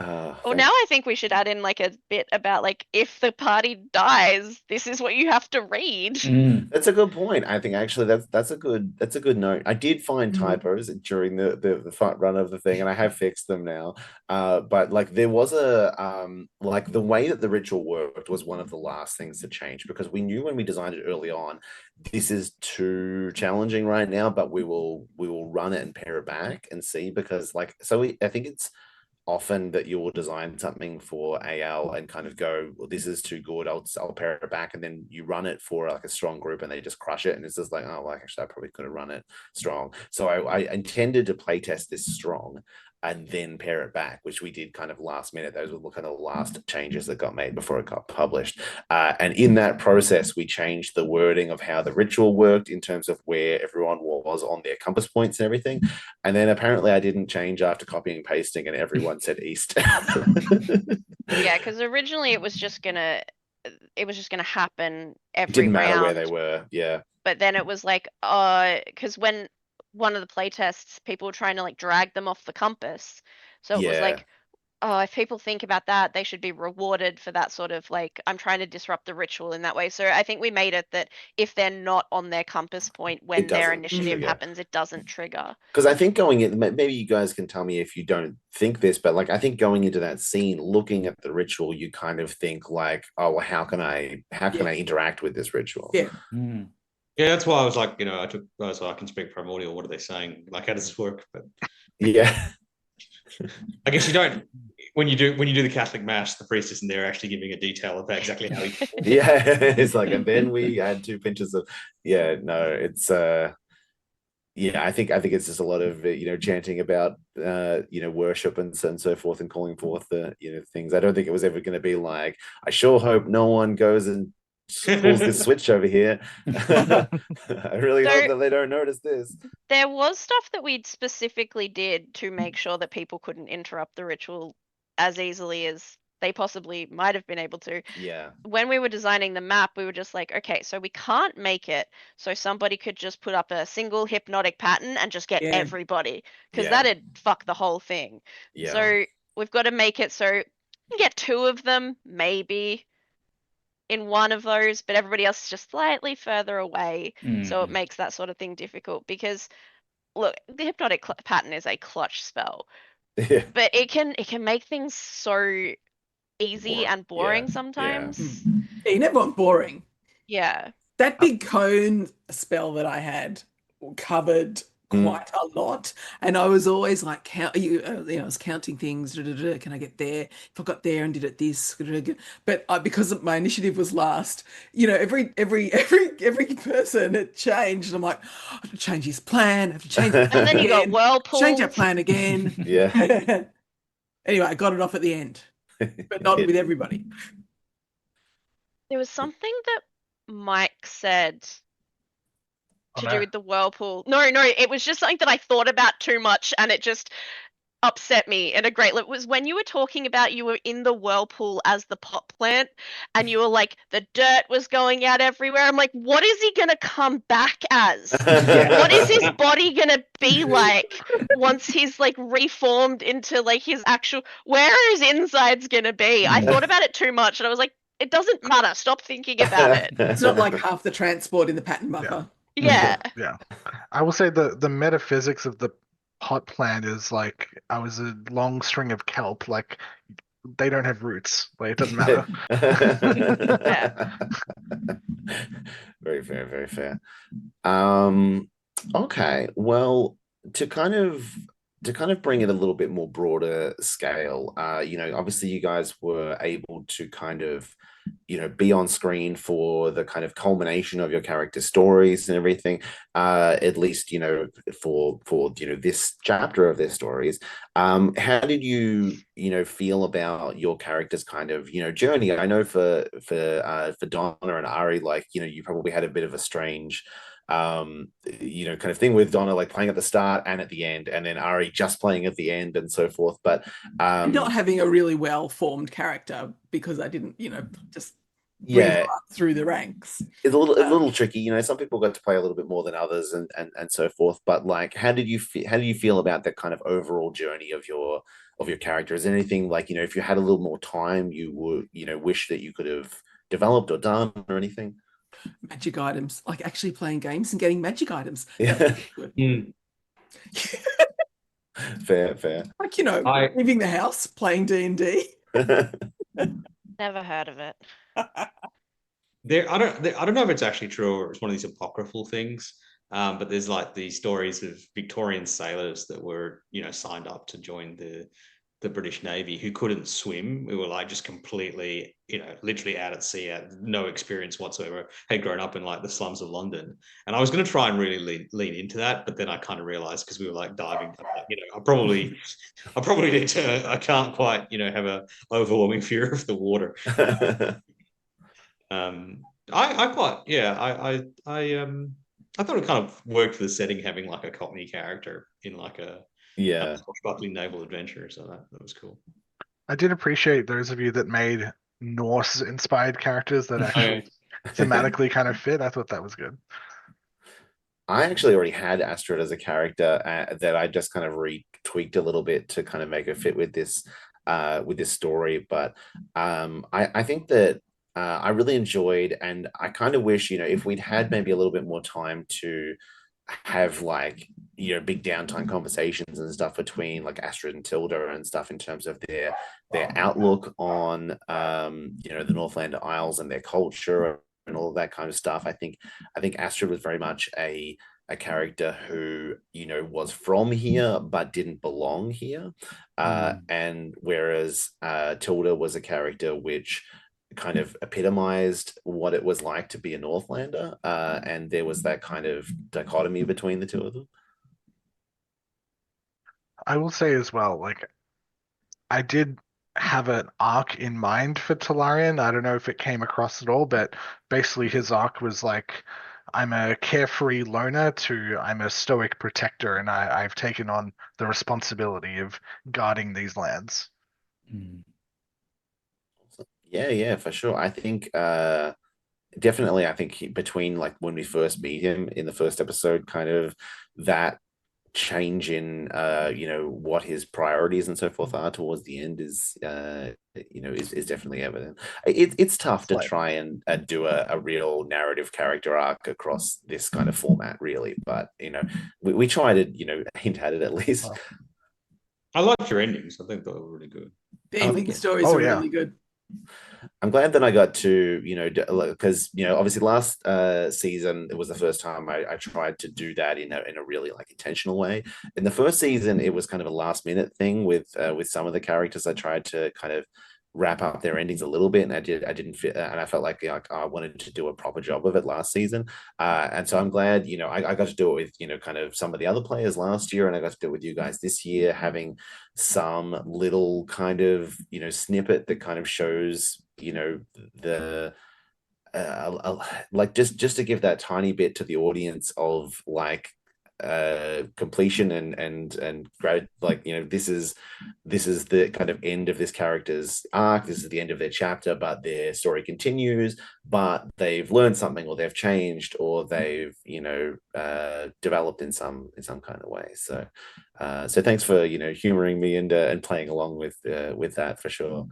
Well, now I think we should add in like a bit about like, if the party dies, this is what you have to read. That's a good point. I think actually that's a good note. I did find typos during the front run of the thing, and I have fixed them now. But like there was like the way that the ritual worked was one of the last things to change, because we knew when we designed it early on, this is too challenging right now, but we will run it and pare it back and see, because like, so I think it's often that you will design something for AL and kind of go, well, this is too good, I'll pare it back, and then you run it for like a strong group and they just crush it, and it's just like, oh, well, actually I probably could have run it strong. So I intended to play test this strong and then pare it back, which we did kind of last minute. Those were kind of the last changes that got made before it got published. And in that process, we changed the wording of how the ritual worked in terms of where everyone was on their compass points and everything. And then apparently I didn't change after copying and pasting, and everyone said east. Yeah, because originally it was just gonna happen every round. It didn't matter where they were, yeah. But then it was like, because when one of the playtests, people were trying to like drag them off the compass. So it was like, oh, if people think about that, they should be rewarded for that sort of like, I'm trying to disrupt the ritual in that way. So I think we made it that if they're not on their compass point when their initiative happens, it doesn't trigger. Because I think going in, maybe you guys can tell me if you don't think this, but like I think going into that scene, looking at the ritual, you kind of think like, oh, well, how can I interact with this ritual? Yeah. Yeah, that's why I was like, you know, I can speak primordial. What are they saying? Like, how does this work? But yeah, I guess you don't. When you do the Catholic Mass, the priest isn't there actually giving a detail about exactly how he. Yeah, it's like, and then we add 2 pinches of. Yeah, no, it's Yeah, I think it's just a lot of chanting about worship and so forth, and calling forth the things. I don't think it was ever going to be like, I sure hope no one goes and pulls this switch over here. I really hope that they don't notice this. There was stuff that we specifically did to make sure that people couldn't interrupt the ritual as easily as they possibly might have been able to. Yeah. When we were designing the map, we were just like, okay, so we can't make it so somebody could just put up a single hypnotic pattern and just get everybody, because that'd fuck the whole thing. Yeah. So we've got to make it so you can get 2 of them, maybe, in one of those, but everybody else is just slightly further away. So it makes that sort of thing difficult, because look, the hypnotic pattern is a clutch spell, but it can make things so easy and boring sometimes. Yeah, you never want boring. Yeah. That big cone spell that I had covered quite a lot, and I was always like, I was counting things. Can I get there? If I got there and did it this, but because my initiative was last, every person it changed. I'm like, I have to change his plan. I have to change. And then you got whirlpool. Change our plan again. Yeah. Anyway, I got it off at the end, but not with everybody. There was something that Mike said to do with the whirlpool. No, it was just something that I thought about too much, and it just upset me in a great way. It was when you were talking about you were in the whirlpool as the pot plant, and you were like, the dirt was going out everywhere. I'm like, what is he gonna come back as? What is his body gonna be like once he's like reformed into like his actual, where are his insides gonna be? I thought about it too much, and I was like, it doesn't matter, stop thinking about it. It's not like half the transport in the pattern buffer. Yeah. I will say the metaphysics of the pot plant is like, I was a long string of kelp, like they don't have roots, like it doesn't matter. Very fair, very fair. Okay, well, to kind of bring it a little bit more broader scale, obviously you guys were able to kind of be on screen for the kind of culmination of your character stories and everything, at least for this chapter of their stories. How did you feel about your character's kind of journey? I know for Donna and Ari, like you probably had a bit of a strange kind of thing with Donna, like playing at the start and at the end, and then Ari just playing at the end and so forth. But not having a really well formed character, because I didn't, just through the ranks. It's a little tricky. Some people got to play a little bit more than others and so forth. But like, how did you feel about that kind of overall journey of your character? Is there anything like, if you had a little more time, you would, wish that you could have developed or done or anything? Magic items, like actually playing games and getting magic items. Yeah. Fair. Like, leaving the house, playing D&D. Never heard of it. I don't know if it's actually true or it's one of these apocryphal things, but there's like these stories of Victorian sailors that were signed up to join the British Navy who couldn't swim. We were like just completely, literally out at sea, had no experience whatsoever, had grown up in like the slums of London. And I was going to try and really lean into that, but then I kind of realized, because we were like diving, I probably need to, I can't quite, have a overwhelming fear of the water. I thought it kind of worked for the setting, having like a Cockney character in like a swashbuckling naval adventure, so that was cool. I did appreciate those of you that made Norse-inspired characters that actually thematically kind of fit. I thought that was good. I actually already had Astrid as a character that I just kind of retweaked a little bit to kind of make it fit with this story. But I think that I really enjoyed, and I kind of wish, if we'd had maybe a little bit more time to have like big downtime conversations and stuff between like Astrid and Tilda and stuff, in terms of their outlook on the Northlander Isles and their culture and all of that kind of stuff. I think Astrid was very much a character who was from here but didn't belong here, and whereas Tilda was a character which kind of epitomized what it was like to be a Northlander, and there was that kind of dichotomy between the two of them. I will say as well, like I did have an arc in mind for Talarian. I don't know if it came across at all, but basically his arc was like, I'm a carefree loner to I'm a stoic protector, and I've taken on the responsibility of guarding these lands. Yeah, for sure. I think definitely, I think between like when we first meet him in the first episode, kind of that change in what his priorities and so forth are towards the end is is definitely evident. It's tough to try and do a real narrative character arc across this kind of format, really, but we try to hint at it at least. I liked your endings. I think they were really good. The ending stories are really good. I'm glad that I got to, because obviously last season it was the first time I tried to do that in a really like intentional way. In the first season, it was kind of a last minute thing with some of the characters. I tried to kind of wrap up their endings a little bit, and I didn't fit, and I felt like I wanted to do a proper job of it last season, and so I'm glad I got to do it with kind of some of the other players last year, and I got to do it with you guys this year, having some little kind of snippet that kind of shows the like just to give that tiny bit to the audience of like completion and like this is the kind of end of this character's arc, this is the end of their chapter, but their story continues, but they've learned something, or they've changed, or they've developed in some kind of way. So thanks for humoring me and playing along with that for sure.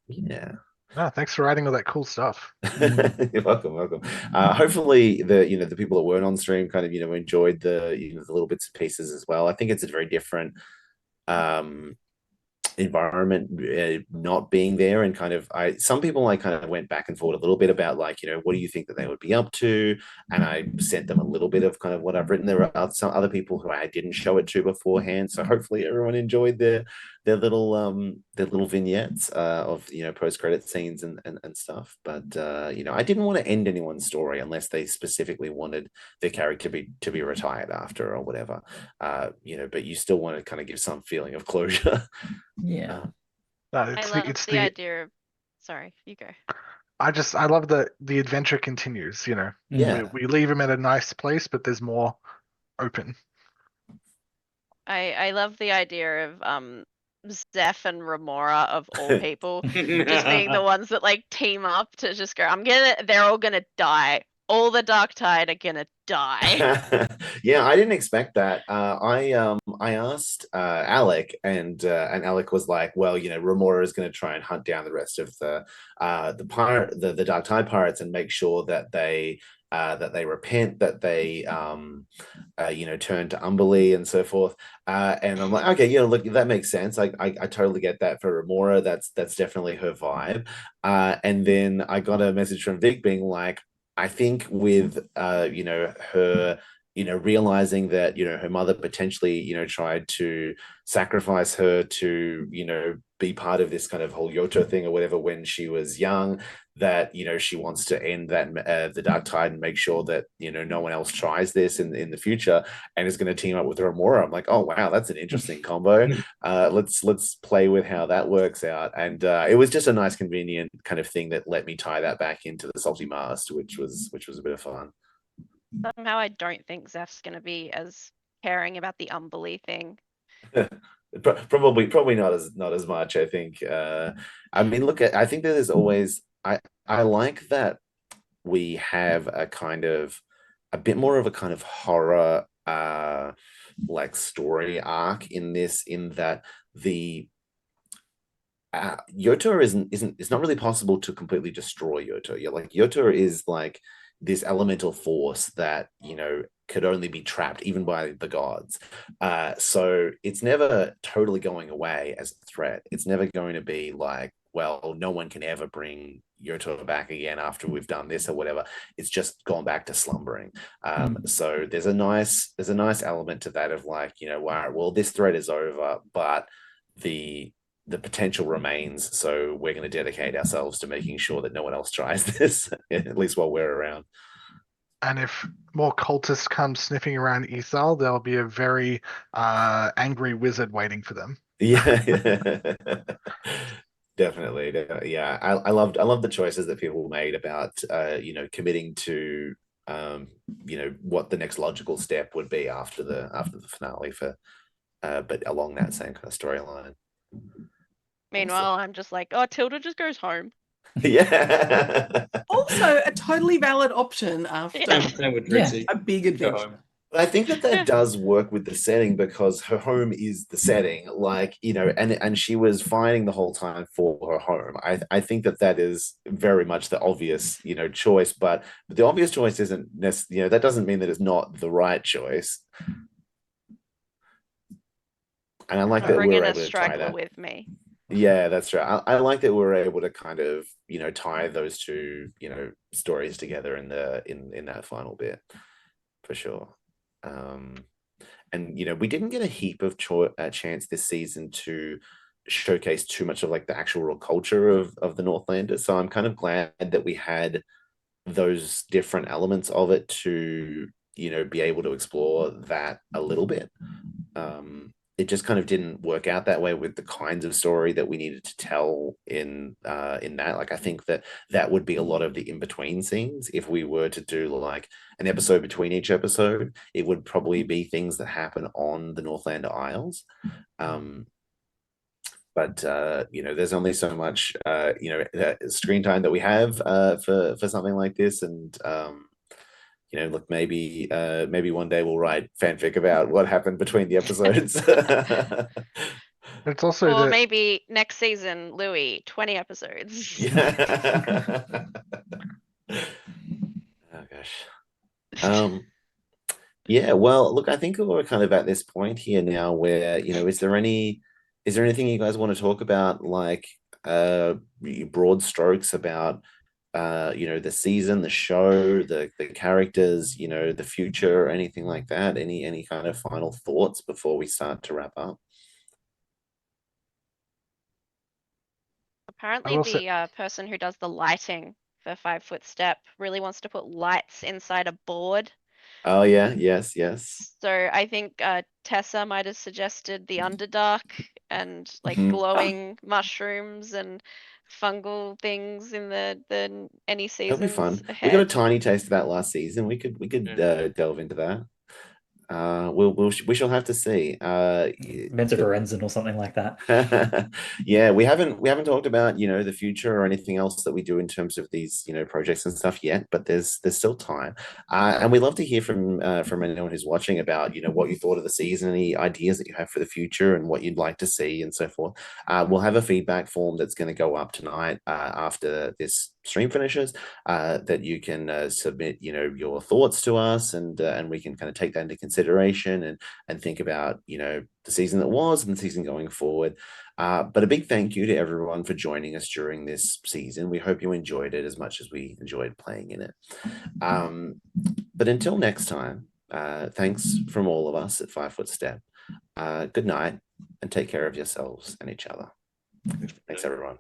Yeah. No, thanks for writing all that cool stuff. You're welcome. Hopefully the people that weren't on stream kind of enjoyed the little bits and pieces as well. I think it's a very different environment not being there, and kind of some people I kind of went back and forth a little bit about like what do you think that they would be up to, and I sent them a little bit of kind of what I've written. There are some other people who I didn't show it to beforehand, so hopefully everyone enjoyed their little vignettes of post-credit scenes and stuff. But I didn't want to end anyone's story unless they specifically wanted their character to be retired after or whatever. But you still want to kind of give some feeling of closure. Yeah. It's the idea of. Sorry, you go. I love that the adventure continues. Yeah. We leave him at a nice place, but there's more open. I love the idea of Zeph and Remora of all people just being the ones that like team up to just go, they're all gonna die. All the Darktide are gonna die. Yeah, I didn't expect that. I asked Alec, and Alec was like, well, Remora is going to try and hunt down the rest of the Darktide pirates and make sure that they repent, that they turn to Umberlee and so forth. And I'm like, okay, look, that makes sense. I totally get that for Remora. That's definitely her vibe. And then I got a message from Vic being like, I think with her realizing that her mother potentially tried to sacrifice her to be part of this kind of whole Yoto thing or whatever when she was young, that she wants to end that the Darktide and make sure that no one else tries this in the future, and is going to team up with Remora. I'm like, oh wow, that's an interesting combo. Let's play with how that works out. And it was just a nice convenient kind of thing that let me tie that back into the Salty Mast, which was a bit of fun. Somehow I don't think Zeph's going to be as caring about the Umberlee thing. Probably not as much, I think. I mean, look, I think that there's always I like that we have a bit more of a kind of horror like story arc in this, in that the Yoto it's not really possible to completely destroy Yoto. Yoto is like this elemental force that could only be trapped even by the gods. So it's never totally going away as a threat. It's never going to be like, well, no one can ever bring Yoto back again after we've done this or whatever. It's just gone back to slumbering. So there's a nice element to that of like, wow, well, this threat is over, but the potential remains. So we're going to dedicate ourselves to making sure that no one else tries this, at least while we're around. And if more cultists come sniffing around Ethal, there'll be a very angry wizard waiting for them. Yeah. Definitely. Yeah. I loved the choices that people made about committing to what the next logical step would be after the finale but along that same kind of storyline. Meanwhile, I'm just like, oh, Tilda just goes home. Yeah. Also, a totally valid option after Same with Trixie. a big Go adventure. home. I think that does work with the setting because her home is the setting, and she was fighting the whole time for her home. I think that is very much the obvious, choice, but the obvious choice isn't necessarily, that doesn't mean that it's not the right choice. And I like that we're able to tie that with me. Yeah, that's right. I like that we're able to kind of, tie those two, stories together in that final bit, for sure. And we didn't get a heap of chance this season to showcase too much of like the actual real culture of the Northlanders. So I'm kind of glad that we had those different elements of it to be able to explore that a little bit. It just kind of didn't work out that way with the kinds of story that we needed to tell in that. Like, I think that would be a lot of the in-between scenes. If we were to do like an episode between each episode, it would probably be things that happen on the Northlander Isles. But there's only so much screen time that we have for something like this, and look, maybe one day we'll write fanfic about what happened between the episodes. It's also or maybe next season, Louis, 20 episodes. Yeah. Oh gosh. Yeah, well, look, I think we're kind of at this point here now where, is there anything you guys want to talk about, like broad strokes about the season, the show, the characters, the future, anything like that? Any kind of final thoughts before we start to wrap up? Apparently the person who does the lighting for 5 Foot Step really wants to put lights inside a board. Oh yeah, yes. So I think Tessa might have suggested the Underdark and like glowing mushrooms and fungal things in the any seasons. That'd be fun. Ahead. We got a tiny taste of that last season. We could delve into that. We shall have to see. Mentor Berenzin or something like that. Yeah, we haven't talked about the future or anything else that we do in terms of these projects and stuff yet, but there's still time. And we'd love to hear from anyone who's watching about what you thought of the season, any ideas that you have for the future and what you'd like to see and so forth. We'll have a feedback form that's going to go up tonight after this stream finishes, that you can submit your thoughts to us, and we can kind of take that into consideration and think about the season that was and the season going forward. But a big thank you to everyone for joining us during this season. We hope you enjoyed it as much as we enjoyed playing in it. But until next time, thanks from all of us at 5 Foot Step. Good night and take care of yourselves and each other. Thanks everyone.